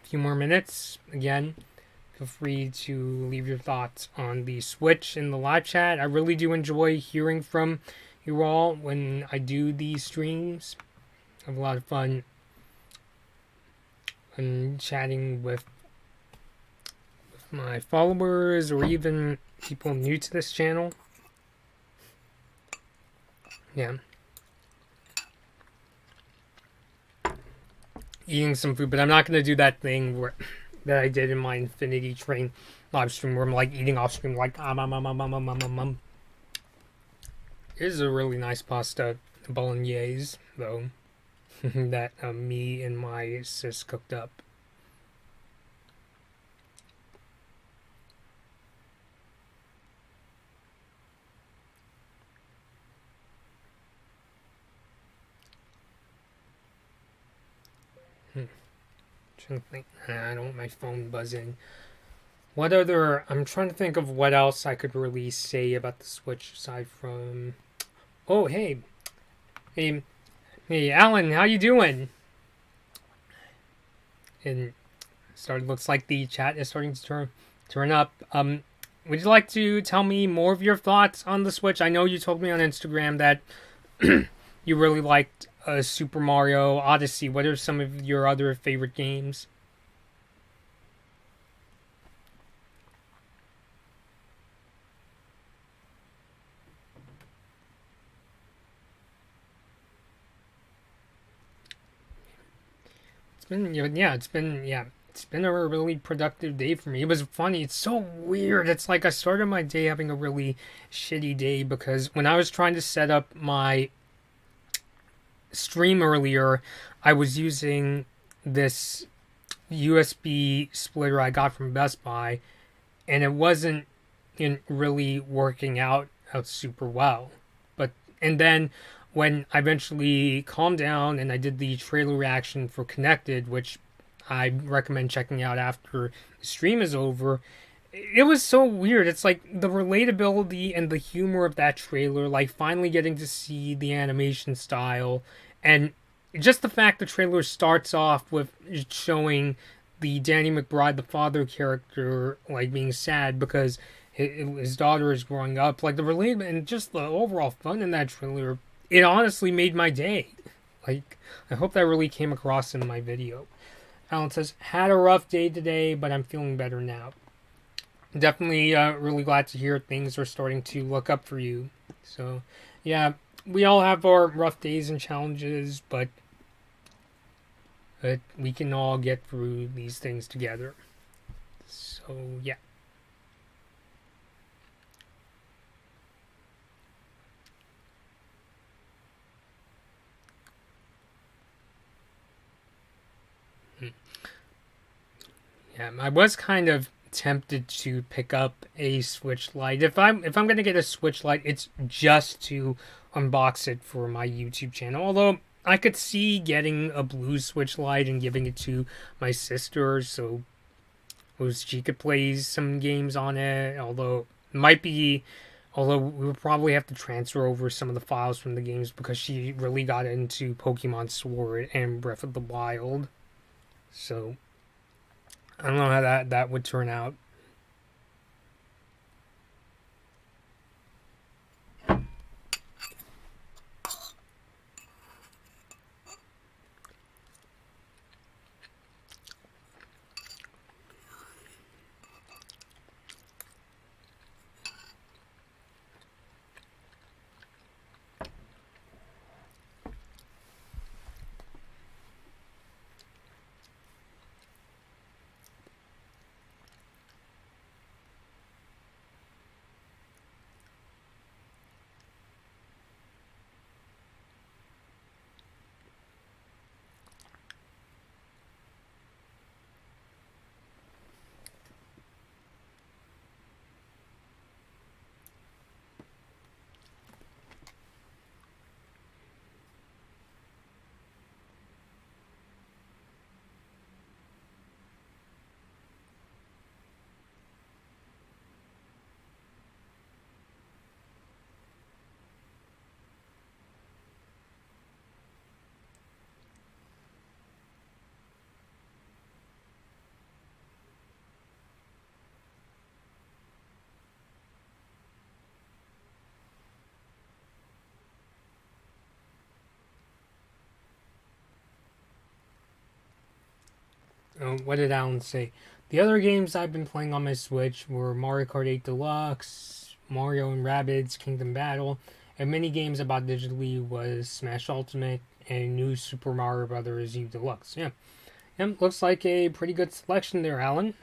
few more minutes. Again, feel free to leave your thoughts on the Switch in the live chat. I really do enjoy hearing from you all when I do these streams. I have a lot of fun and chatting with my followers or even people new to this channel. Yeah. Eating some food, but I'm not going to do that thing that I did in my Infinity Train live stream where I'm like eating off screen, like, It is a really nice pasta bolognese, though, that me and my sis cooked up. Trying to think. I don't want my phone buzzing. What other? I'm trying to think of what else I could really say about the Switch aside from. Oh, hey, Alan, how you doing? And looks like the chat is starting to turn up. Would you like to tell me more of your thoughts on the Switch? I know you told me on Instagram that you really liked Super Mario Odyssey. What are some of your other favorite games? It's been a really productive day for me. It was funny. It's so weird. It's like I started my day having a really shitty day because when I was trying to set up my stream earlier, I was using this USB splitter I got from Best Buy, and it wasn't really working out super well. And then when I eventually calmed down and I did the trailer reaction for Connected, which I recommend checking out after the stream is over, it was so weird. It's like the relatability and the humor of that trailer, like finally getting to see the animation style, and just the fact the trailer starts off with showing the Danny McBride, the father character, like being sad because his daughter is growing up. Like the relatability and just the overall fun in that trailer, it honestly made my day. Like, I hope that really came across in my video. Alan says, had a rough day today, but I'm feeling better now. Definitely really glad to hear things are starting to look up for you. So, yeah, we all have our rough days and challenges, but we can all get through these things together. So, yeah. Yeah, I was kind of tempted to pick up a Switch Lite. If I'm gonna get a Switch Lite, it's just to unbox it for my YouTube channel. Although I could see getting a blue Switch Lite and giving it to my sister so she could play some games on it. Although we would probably have to transfer over some of the files from the games because she really got into Pokemon Sword and Breath of the Wild. So I don't know how that would turn out. what did Alan say? The other games I've been playing on my Switch were Mario Kart 8 Deluxe, Mario and Rabbids Kingdom Battle, and many games about digitally was Smash Ultimate and New Super Mario Brothers U Deluxe. Yeah. Looks like a pretty good selection there, Alan.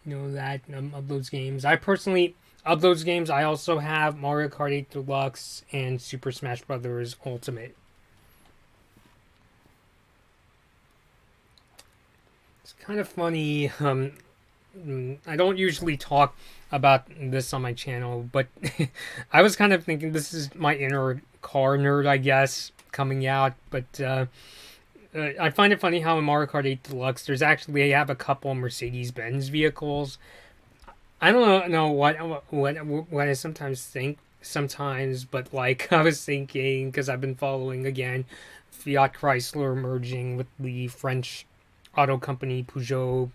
You know that of those games. I personally, of those games, I also have Mario Kart 8 Deluxe and Super Smash Brothers Ultimate. It's kind of funny. I don't usually talk about this on my channel, but I was kind of thinking this is my inner car nerd, I guess, coming out. But I find it funny how in Mario Kart 8 Deluxe, they have a couple Mercedes-Benz vehicles. I don't know what I sometimes think, but like I was thinking, because I've been following again, Fiat Chrysler merging with the French auto company Peugeot,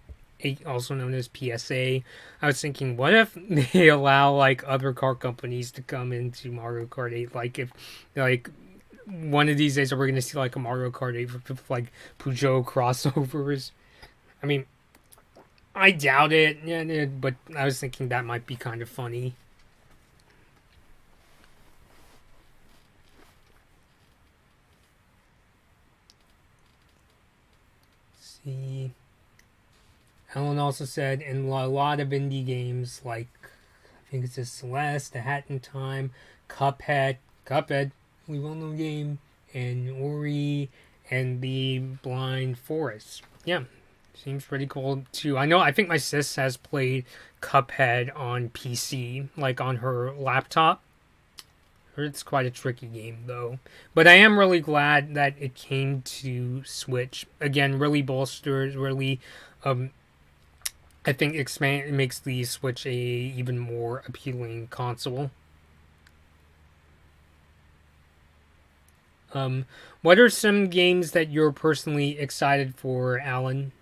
also known as PSA. I was thinking, what if they allow like other car companies to come into Mario Kart 8? Like if one of these days we're going to see like a Mario Kart 8 with like Peugeot crossovers. I mean, I doubt it, yeah, but I was thinking that might be kind of funny. Let's see. Ellen also said, in a lot of indie games like, I think it's just Celeste, A Hat in Time, Cuphead, we well-known game, and Ori, and The Blind Forest. Yeah, seems pretty cool too. I think my sis has played Cuphead on PC, like on her laptop. It's quite a tricky game though. But I am really glad that it came to Switch. Again, really bolsters, really I think it makes the Switch a even more appealing console. What are some games that you're personally excited for, Alan?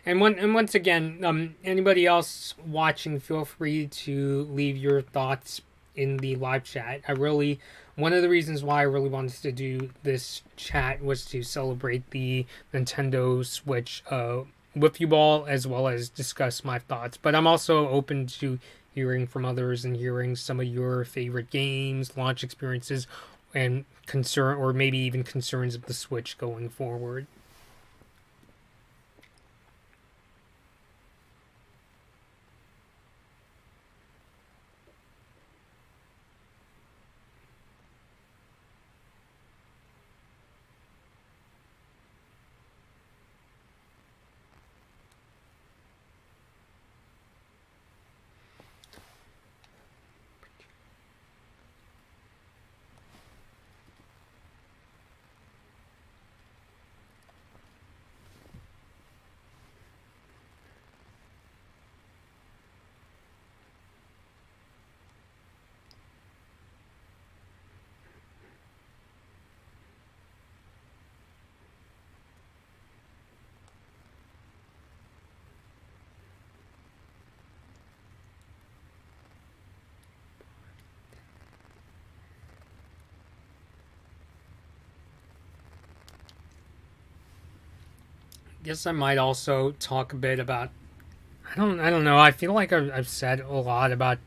And once again, anybody else watching, feel free to leave your thoughts in the live chat. One of the reasons why I really wanted to do this chat was to celebrate the Nintendo Switch with you all, as well as discuss my thoughts. But I'm also open to hearing from others and hearing some of your favorite games, launch experiences, and maybe even concerns of the Switch going forward. Guess I might also talk a bit about. I don't know. I feel like I've said a lot about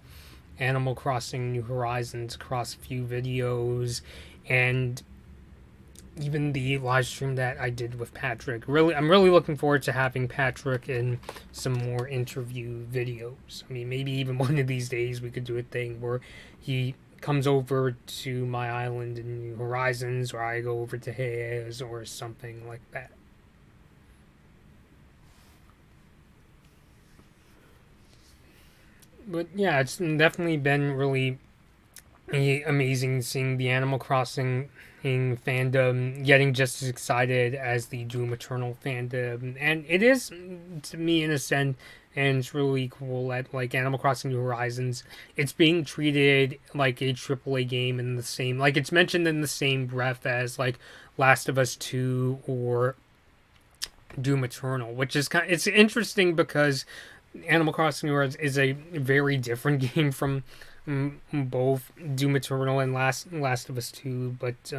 Animal Crossing New Horizons across a few videos, and even the live stream that I did with Patrick. I'm really looking forward to having Patrick in some more interview videos. I mean, maybe even one of these days we could do a thing where he comes over to my island in New Horizons, or I go over to his, or something like that. But yeah, it's definitely been really amazing seeing the Animal Crossing fandom getting just as excited as the Doom Eternal fandom. And it is, to me, in a sense, and it's really cool that, like, Animal Crossing New Horizons, it's being treated like a AAA game in the same, like, it's mentioned in the same breath as, like, Last of Us 2 or Doom Eternal, which is it's interesting because Animal Crossing New Horizons is a very different game from both Doom Eternal and Last of Us 2, but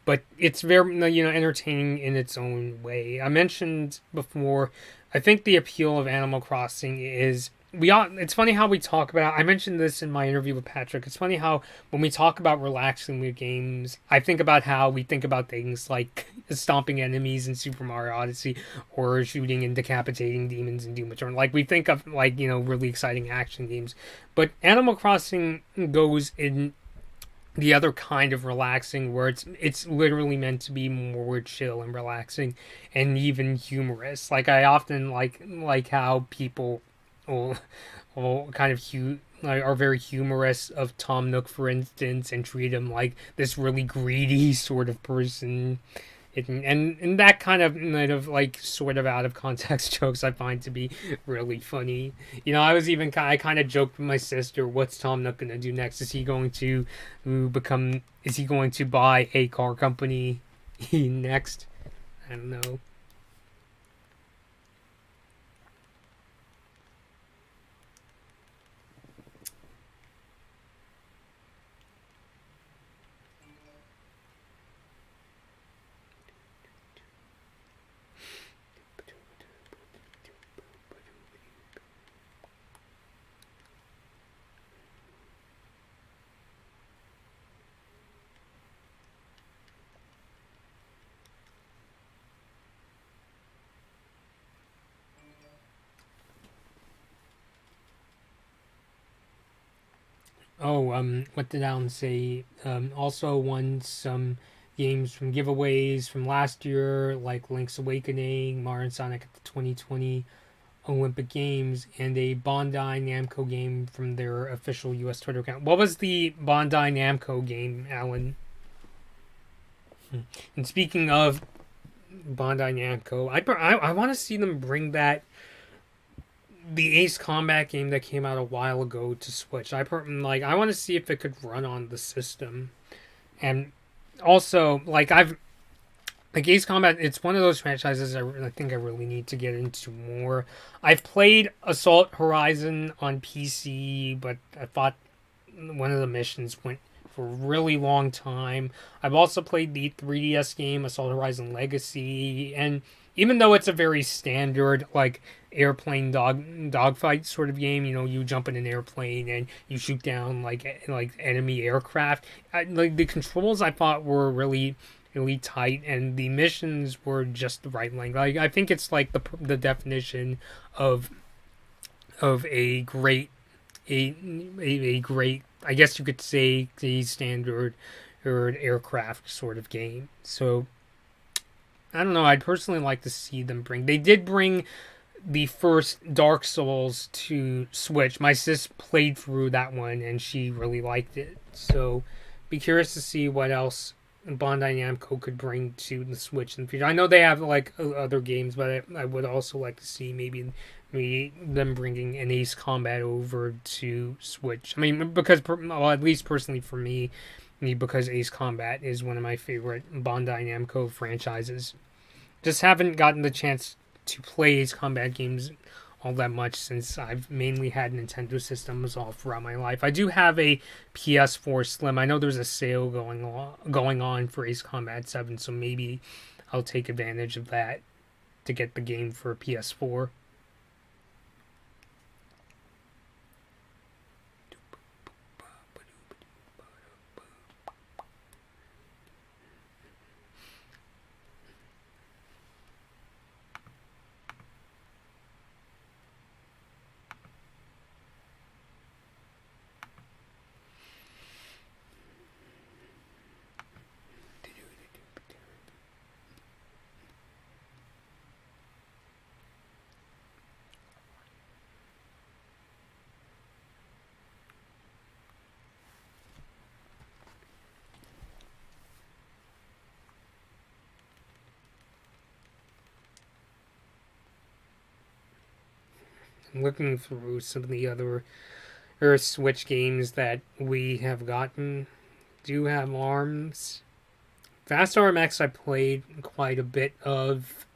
but it's very, entertaining in its own way. I mentioned before, I think the appeal of Animal Crossing is it's funny how we talk about, I mentioned this in my interview with Patrick. It's funny how when we talk about relaxing with games, I think about how we think about things like stomping enemies in Super Mario Odyssey, or shooting and decapitating demons in Doom Eternal. Like, we think of, like, really exciting action games. But Animal Crossing goes in the other kind of relaxing, where it's literally meant to be more chill and relaxing and even humorous. Like, I often like how people will kind of are very humorous of Tom Nook, for instance, and treat him like this really greedy sort of person. And that kind of like sort of out of context jokes I find to be really funny. I kind of joked with my sister, what's Tom Nook gonna do next? Is he going to buy a car company next? I don't know. Oh, what did Alan say? Also won some games from giveaways from last year, like Link's Awakening, Mario and Sonic at the 2020 Olympic Games, and a Bandai Namco game from their official U.S. Twitter account. What was the Bandai Namco game, Alan? And speaking of Bandai Namco, I want to see them bring that the Ace Combat game that came out a while ago to Switch. I want to see if it could run on the system. And also, Ace Combat, it's one of those franchises I think I really need to get into more. I've played Assault Horizon on PC, but I thought one of the missions went for a really long time. I've also played the 3DS game Assault Horizon Legacy, and even though it's a very standard like airplane dogfight sort of game, you jump in an airplane and you shoot down like enemy aircraft. Like, the controls I thought were really really tight, and the missions were just the right length. Like, I think it's like the definition of a great a great, I guess you could say, the standard or aircraft sort of game. So I don't know. I'd personally like to see them They did bring the first Dark Souls to Switch. My sis played through that one and she really liked it. So be curious to see what else Bandai Namco could bring to the Switch in the future. I know they have like other games, but I would also like to see maybe them bringing an Ace Combat over to Switch. I mean, because at least personally for me, because Ace Combat is one of my favorite Bandai Namco franchises. Just haven't gotten the chance to play Ace Combat games all that much since I've mainly had Nintendo systems all throughout my life. I do have a PS4 Slim. I know there's a sale going on for Ace Combat 7, so maybe I'll take advantage of that to get the game for PS4. I'm looking through some of the other Switch games that we have gotten. Do have ARMS. Fast RMX I played quite a bit of.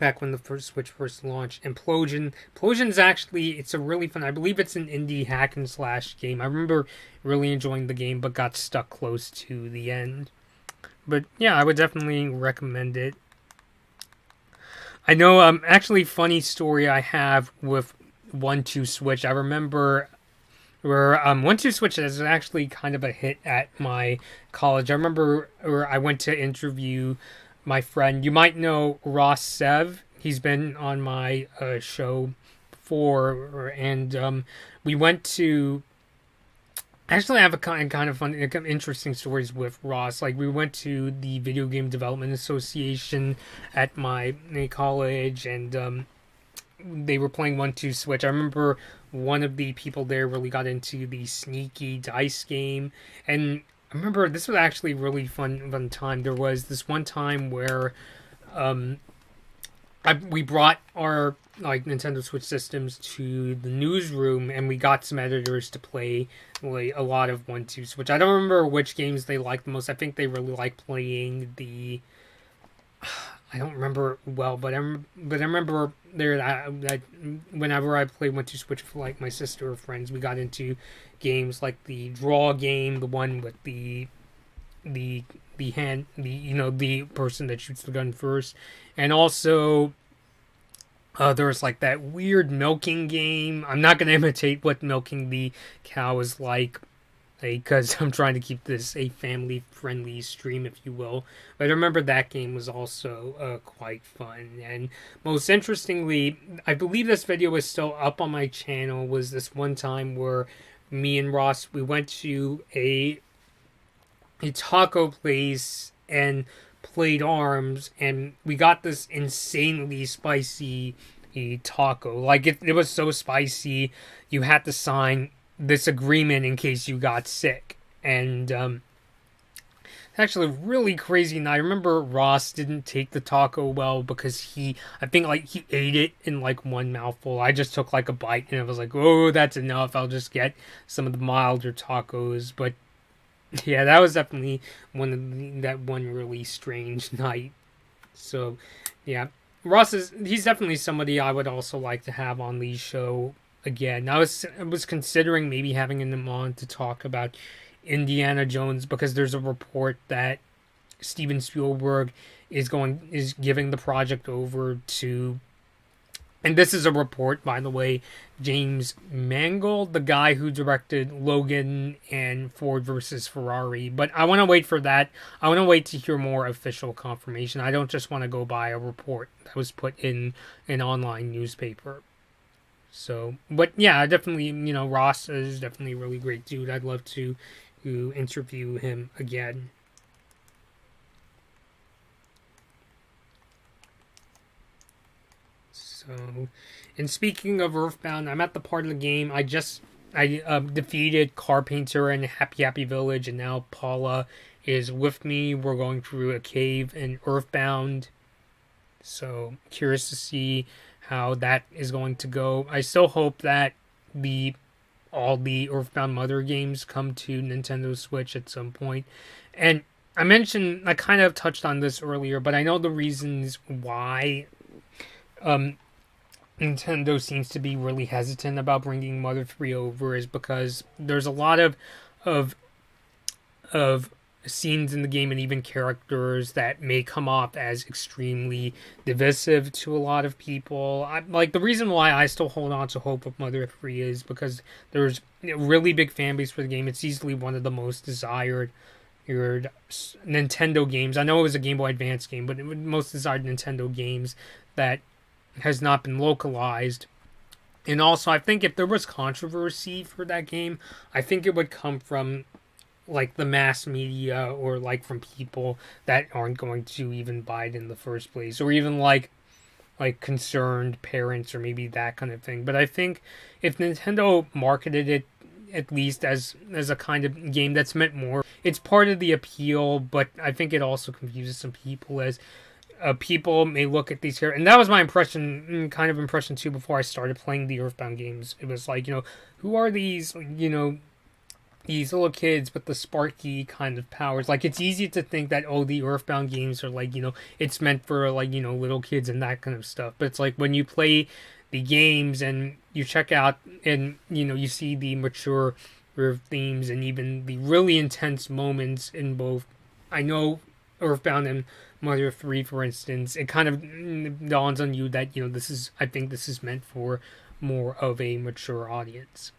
back when the first Switch first launched. Implosion. Implosion's actually, it's a really fun, I believe it's an indie hack and slash game. I remember really enjoying the game, but got stuck close to the end. But yeah, I would definitely recommend it. I know, actually, funny story I have with 1-2 Switch. I remember where 1-2 Switch is actually kind of a hit at my college. I remember where I went to interview my friend. You might know Ross Sev. He's been on my show before, and we went to. Actually, I have a kind of fun, interesting stories with Ross. Like, we went to the Video Game Development Association at my college, and they were playing 1-2 Switch. I remember one of the people there really got into the sneaky dice game, and I remember this was actually a really fun time. There was this one time where we brought our Nintendo Switch systems to the newsroom, and we got some editors to play a lot of 1-2 Switch. I don't remember which games they liked the most. I think they really liked playing the. I don't remember well, but I remember there that whenever I played 1-2 Switch with my sister or friends, we got into games like the draw game, the one with the hand, the person that shoots the gun first, and also there's that weird milking game. I'm not gonna imitate what milking the cow is like, because I'm trying to keep this a family-friendly stream, if you will. But I remember that game was also quite fun. And most interestingly, I believe this video is still up on my channel, was this one time where me and Ross, we went to a taco place and played arms, and we got this insanely spicy taco. It was so spicy, you had to sign this agreement in case you got sick. And it's actually a really crazy night. I remember Ross didn't take the taco well because I think he ate it in one mouthful. I just took a bite and I was like, oh, that's enough, I'll just get some of the milder tacos. But yeah, that was definitely that one really strange night. So yeah, he's definitely somebody I would also like to have on the show again. I was considering maybe having him on to talk about Indiana Jones, because there's a report that Steven Spielberg is giving the project over to, and this is a report, by the way, James Mangold, the guy who directed Logan and Ford versus Ferrari. But I want to wait for that. I want to wait to hear more official confirmation. I don't just want to go by a report that was put in an online newspaper. So, but yeah, definitely, Ross is definitely a really great dude. I'd love to interview him again. So, and speaking of Earthbound, I'm at the part of the game. I defeated Carpenter and Happy Village, and now Paula is with me. We're going through a cave in Earthbound. So, curious to see how that is going to go. I still hope that all the Earthbound Mother games come to Nintendo Switch at some point. And I kind of touched on this earlier, but I know the reasons why Nintendo seems to be really hesitant about bringing Mother 3 over is because there's a lot of scenes in the game and even characters that may come off as extremely divisive to a lot of people. The reason why I still hold on to hope of Mother 3 is because there's a really big fan base for the game. It's easily one of the most desired Nintendo games. I know it was a Game Boy Advance game, but it was most desired Nintendo games that has not been localized. And also, I think if there was controversy for that game, I think it would come from the mass media, or from people that aren't going to even buy it in the first place, or even concerned parents, or maybe that kind of thing. But I think if Nintendo marketed it at least as a kind of game that's meant more, it's part of the appeal. But I think it also confuses some people, as people may look at these here, and that was my impression too before I started playing the Earthbound games. It was who are these these little kids with the sparky kind of powers. Like, it's easy to think that, oh, the Earthbound games are like, it's meant for like, little kids and that kind of stuff. But it's like when you play the games and you check out and you see the mature themes and even the really intense moments in both. I know Earthbound and Mother 3, for instance, it kind of dawns on you that I think this is meant for more of a mature audience.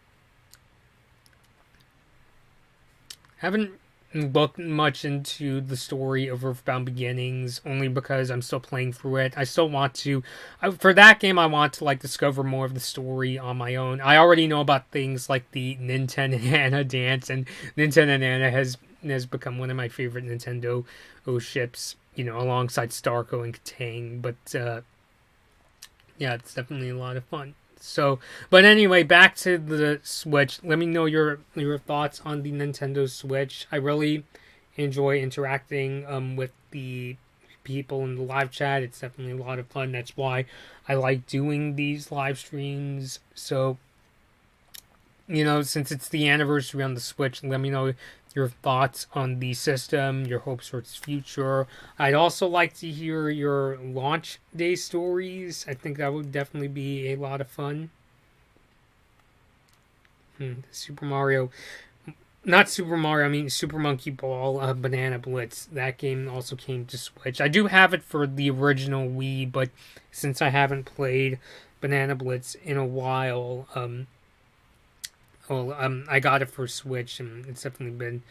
Haven't looked much into the story of Earthbound Beginnings, only because I'm still playing through it. I still want to, for that game, I want to like discover more of the story on my own. I already know about things like the Nintendo and Anna dance, and Nintendo and Anna has become one of my favorite Nintendo ships, alongside Starco and Katang. But yeah, it's definitely a lot of fun. So, but anyway, back to the Switch. Let me know your thoughts on the Nintendo Switch. I really enjoy interacting with the people in the live chat. It's definitely a lot of fun. That's why I like doing these live streams. So, since it's the anniversary on the Switch, let me know your thoughts on the system, your hopes for its future. I'd also like to hear your launch day stories. I think that would definitely be a lot of fun. Super Mario. Not Super Mario, I mean Super Monkey Ball, Banana Blitz. That game also came to Switch. I do have it for the original Wii, but since I haven't played Banana Blitz in a while, I got it for Switch, and it's definitely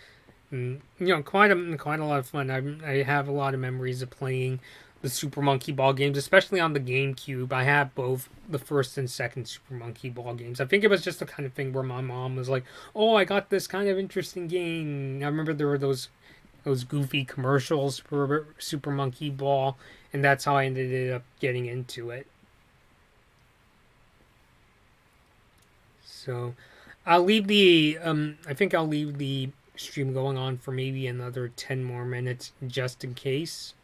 been, quite a lot of fun. I have a lot of memories of playing the Super Monkey Ball games, especially on the GameCube. I have both the first and second Super Monkey Ball games. I think it was just the kind of thing where my mom was like, "Oh, I got this kind of interesting game." I remember there were those goofy commercials for Super Monkey Ball, and that's how I ended up getting into it. So. I think I'll leave the stream going on for maybe another 10 more minutes just in case.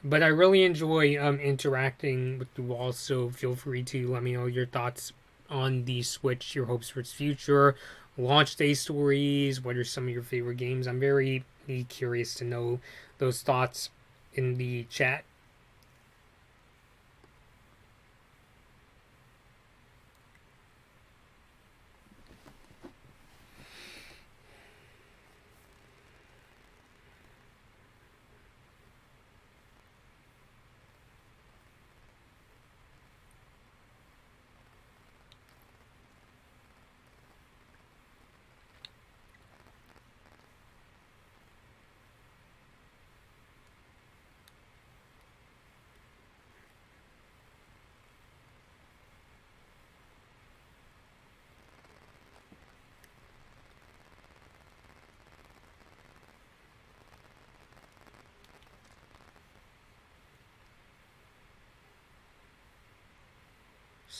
But I really enjoy interacting with you all, so feel free to let me know your thoughts on the Switch, your hopes for its future, launch day stories, what are some of your favorite games. I'm very curious to know those thoughts in the chat.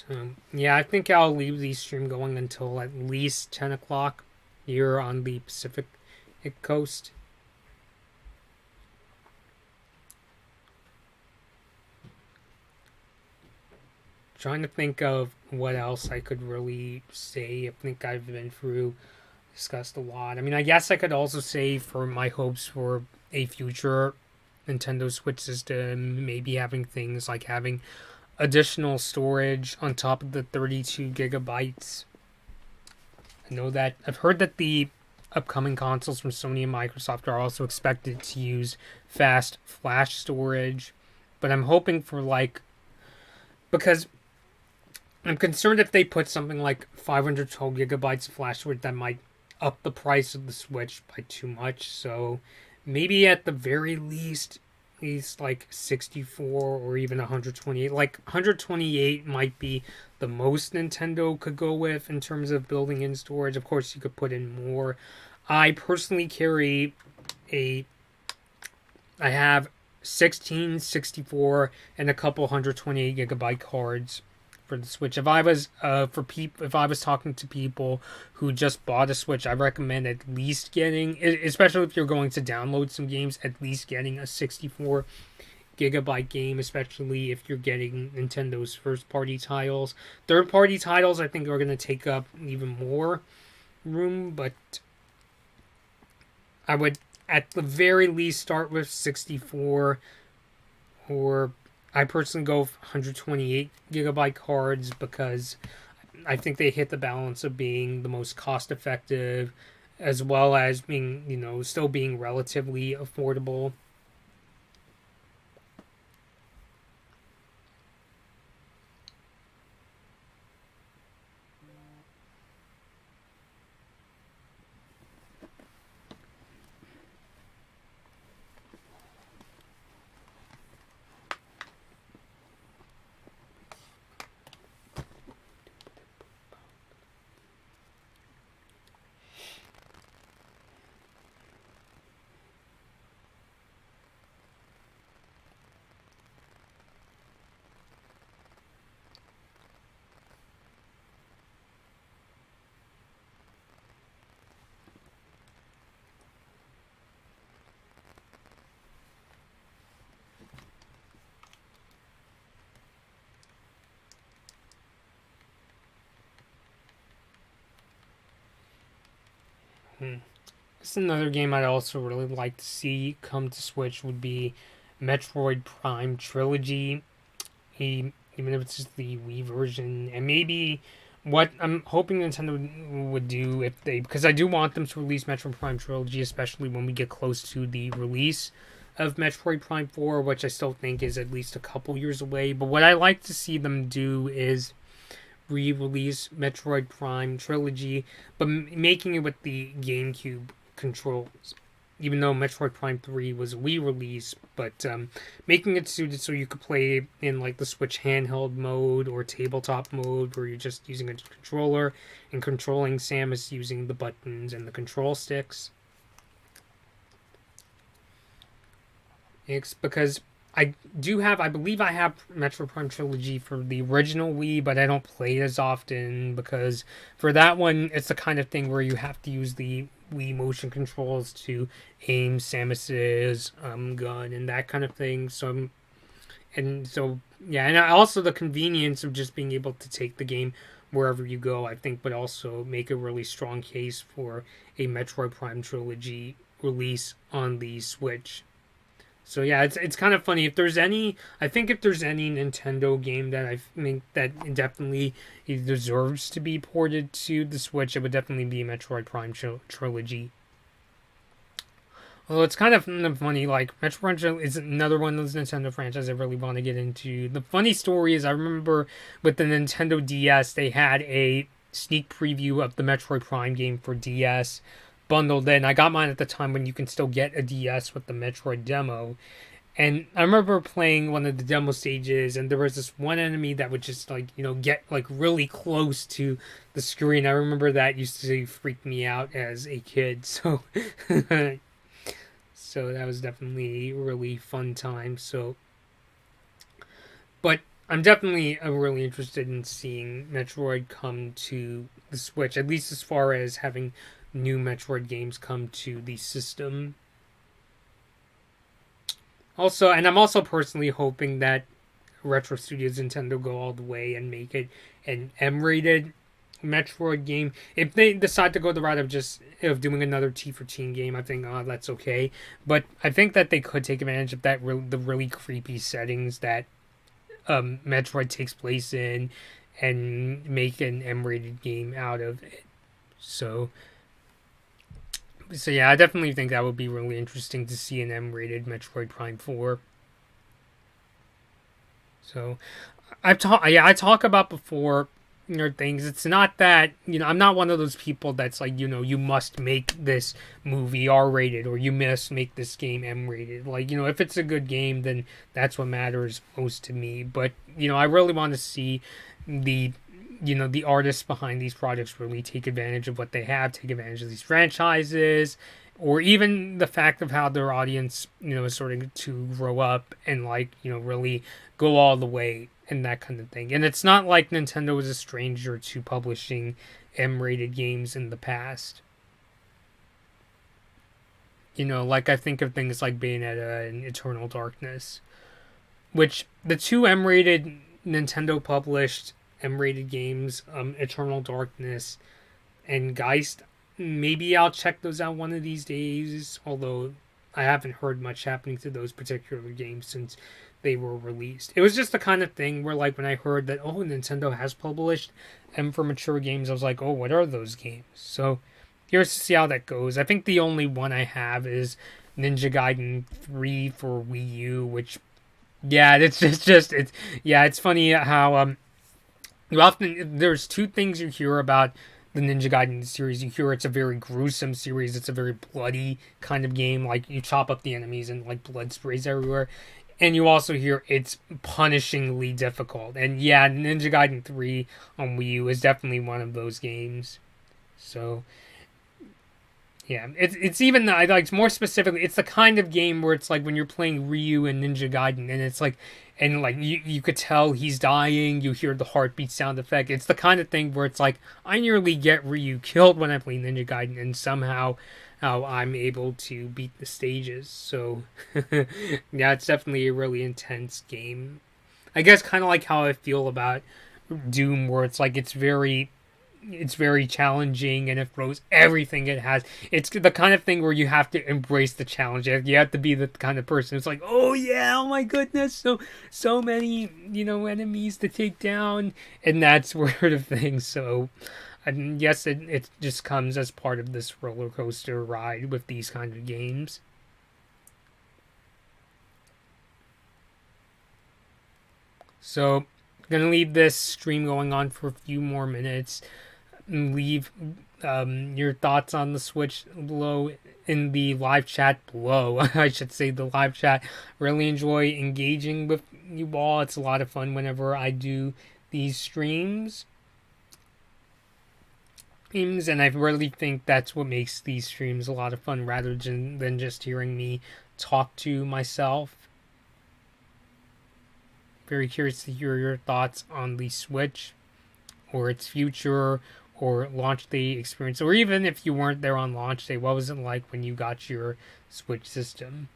So, yeah, I think I'll leave the stream going until at least 10 o'clock here on the Pacific Coast. Trying to think of what else I could really say. I think I've been through, discussed a lot. I mean, I guess I could also say for my hopes for a future Nintendo Switch system, maybe having things like having additional storage on top of the 32 gigabytes. I know that I've heard that the upcoming consoles from Sony and Microsoft are also expected to use fast flash storage, but I'm hoping for because I'm concerned if they put something like 512 gigabytes of flash storage, that might up the price of the Switch by too much. So maybe at the very least like 64 or even 128. Like 128 might be the most Nintendo could go with in terms of building in storage. Of course, you could put in more. I personally carry I have 16, 64, and a couple 128 gigabyte cards for the Switch. If I was talking to people who just bought a Switch, I recommend at least getting, especially if you're going to download some games, at least getting a 64 gigabyte game, especially if you're getting Nintendo's first party titles. Third party titles, I think, are going to take up even more room, but I would at the very least start with 64, or I personally go 128 gigabyte cards because I think they hit the balance of being the most cost effective as well as being, still being relatively affordable. It's another game I'd also really like to see come to Switch would be Metroid Prime Trilogy. Even if it's just the Wii version, and maybe what I'm hoping Nintendo would do if they, because I do want them to release Metroid Prime Trilogy, especially when we get close to the release of Metroid Prime 4, which I still think is at least a couple years away. But what I like to see them do is re-release Metroid Prime Trilogy, but making it with the GameCube controls. Even though Metroid Prime 3 was a Wii release, but making it suited so you could play in like the Switch handheld mode or tabletop mode where you're just using a controller and controlling Samus using the buttons and the control sticks. It's because I believe I have Metroid Prime Trilogy for the original Wii, but I don't play it as often because for that one, it's the kind of thing where you have to use the Wii motion controls to aim Samus's gun and that kind of thing. And also the convenience of just being able to take the game wherever you go, I think would also make a really strong case for a Metroid Prime Trilogy release on the Switch. So yeah, it's kind of funny. If there's any Nintendo game that I think that definitely deserves to be ported to the Switch, it would definitely be Metroid Prime Trilogy. Well, it's kind of funny. Like Metroid Prime Trilogy is another one of those Nintendo franchises I really want to get into. The funny story is, I remember with the Nintendo DS, they had a sneak preview of the Metroid Prime game for DS. Bundled in. I got mine at the time when you can still get a DS with the Metroid demo. And I remember playing one of the demo stages, and there was this one enemy that would just get really close to the screen. I remember that used to freak me out as a kid. So so that was definitely a really fun time. But I'm definitely really interested in seeing Metroid come to the Switch, at least as far as having new Metroid games come to the system. Also, and I'm also personally hoping that Retro Studios Nintendo go all the way and make it an M-rated Metroid game. If they decide to go the route of doing another T for Teen game, I think that's okay. But I think that they could take advantage of the really creepy settings that Metroid takes place in and make an M-rated game out of it. So yeah, I definitely think that would be really interesting to see an M-rated Metroid Prime 4. So I talk about before, things. It's not that, I'm not one of those people that's like, you must make this movie R-rated or you must make this game M-rated. Like, if it's a good game, then that's what matters most to me. But, I really want to see the artists behind these projects really take advantage of what they have, take advantage of these franchises, or even the fact of how their audience, is starting to grow up and really go all the way and that kind of thing. And it's not like Nintendo was a stranger to publishing M-rated games in the past. I think of things like Bayonetta and Eternal Darkness, which the two M-rated Nintendo published M-rated games, Eternal Darkness and Geist, maybe I'll check those out one of these days. Although I haven't heard much happening to those particular games since they were released. It was just the kind of thing where, like, when I heard that, oh, Nintendo has published M for mature games, I was like, oh, what are those games? So here's to see how that goes. I think the only one I have is Ninja Gaiden 3 for Wii U, which, yeah, it's funny how you often, there's two things you hear about the Ninja Gaiden series. You hear it's a very gruesome series. It's a very bloody kind of game. Like, you chop up the enemies and, like, blood sprays everywhere. And you also hear it's punishingly difficult. And yeah, Ninja Gaiden 3 on Wii U is definitely one of those games. So yeah, it's even like more specifically, it's the kind of game where it's like when you're playing Ryu and Ninja Gaiden, and it's like, and like you could tell he's dying. You hear the heartbeat sound effect. It's the kind of thing where it's like I nearly get Ryu killed when I play Ninja Gaiden, and somehow I'm able to beat the stages. So yeah, it's definitely a really intense game. I guess kind of like how I feel about Doom, where it's like it's very challenging and it throws everything it has. It's the kind of thing where you have to embrace the challenge. You have to be the kind of person who's like, oh yeah, oh my goodness, so many enemies to take down, and that sort of thing. So yes, it just comes as part of this roller coaster ride with these kind of games. So I'm gonna leave this stream going on for a few more minutes. Leave your thoughts on the Switch below in the live chat below. I should say the live chat. Really enjoy engaging with you all. It's a lot of fun whenever I do these streams. And I really think that's what makes these streams a lot of fun rather than just hearing me talk to myself. Very curious to hear your thoughts on the Switch or its future or launch day experience, or even if you weren't there on launch day, what was it like when you got your Switch system?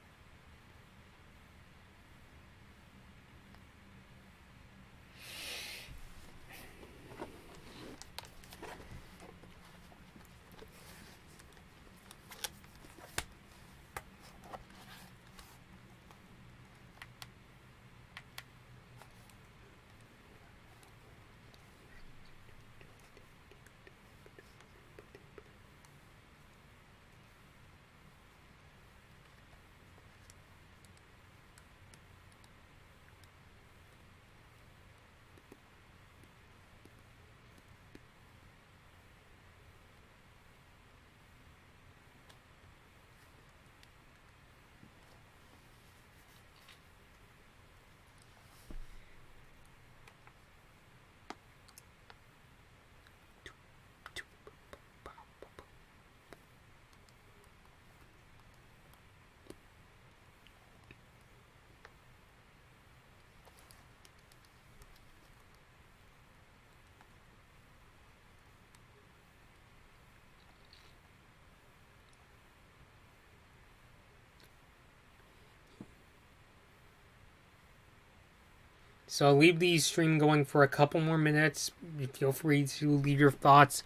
So I'll leave the stream going for a couple more minutes. Feel free to leave your thoughts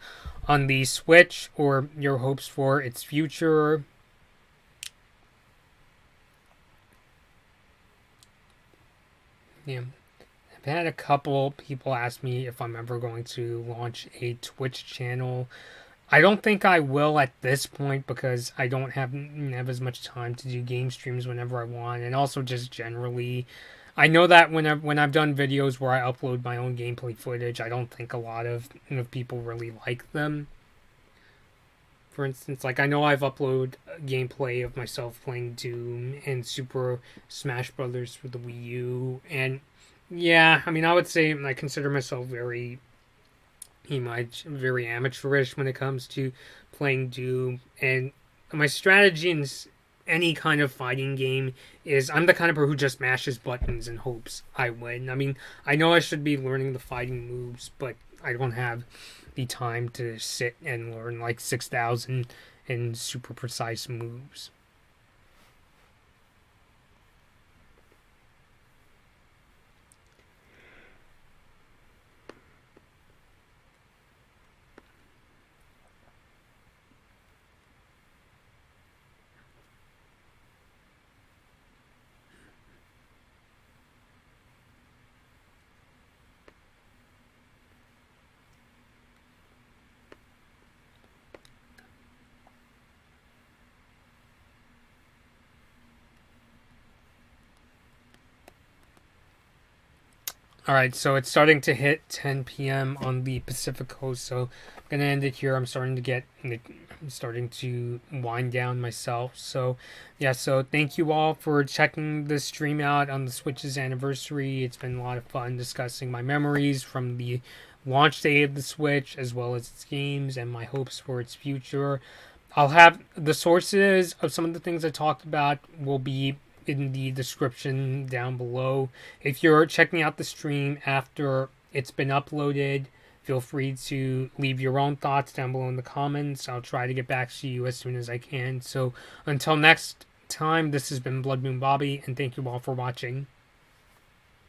on the Switch or your hopes for its future. Yeah. I've had a couple people ask me if I'm ever going to launch a Twitch channel. I don't think I will at this point because I don't have as much time to do game streams whenever I want, and also just generally, I know that when I've done videos where I upload my own gameplay footage, I don't think a lot of people really like them. For instance, like I know I've uploaded gameplay of myself playing Doom and Super Smash Brothers for the Wii U, and yeah, I mean I would say I consider myself very very amateurish when it comes to playing Doom, and my strategy in any kind of fighting game is I'm the kind of person who just mashes buttons and hopes I win. I mean, I know I should be learning the fighting moves, but I don't have the time to sit and learn like 6,000 and super precise moves. All right, so it's starting to hit 10 p.m. on the Pacific Coast, so I'm gonna end it here. I'm starting to wind down myself. So, yeah. So thank you all for checking the stream out on the Switch's anniversary. It's been a lot of fun discussing my memories from the launch day of the Switch, as well as its games and my hopes for its future. I'll have the sources of some of the things I talked about will be in the description down below. If you're checking out the stream after it's been uploaded, feel free to leave your own thoughts down below in the comments. I'll try to get back to you as soon as I can. So until next time, this has been Blood Moon Bobby, and thank you all for watching.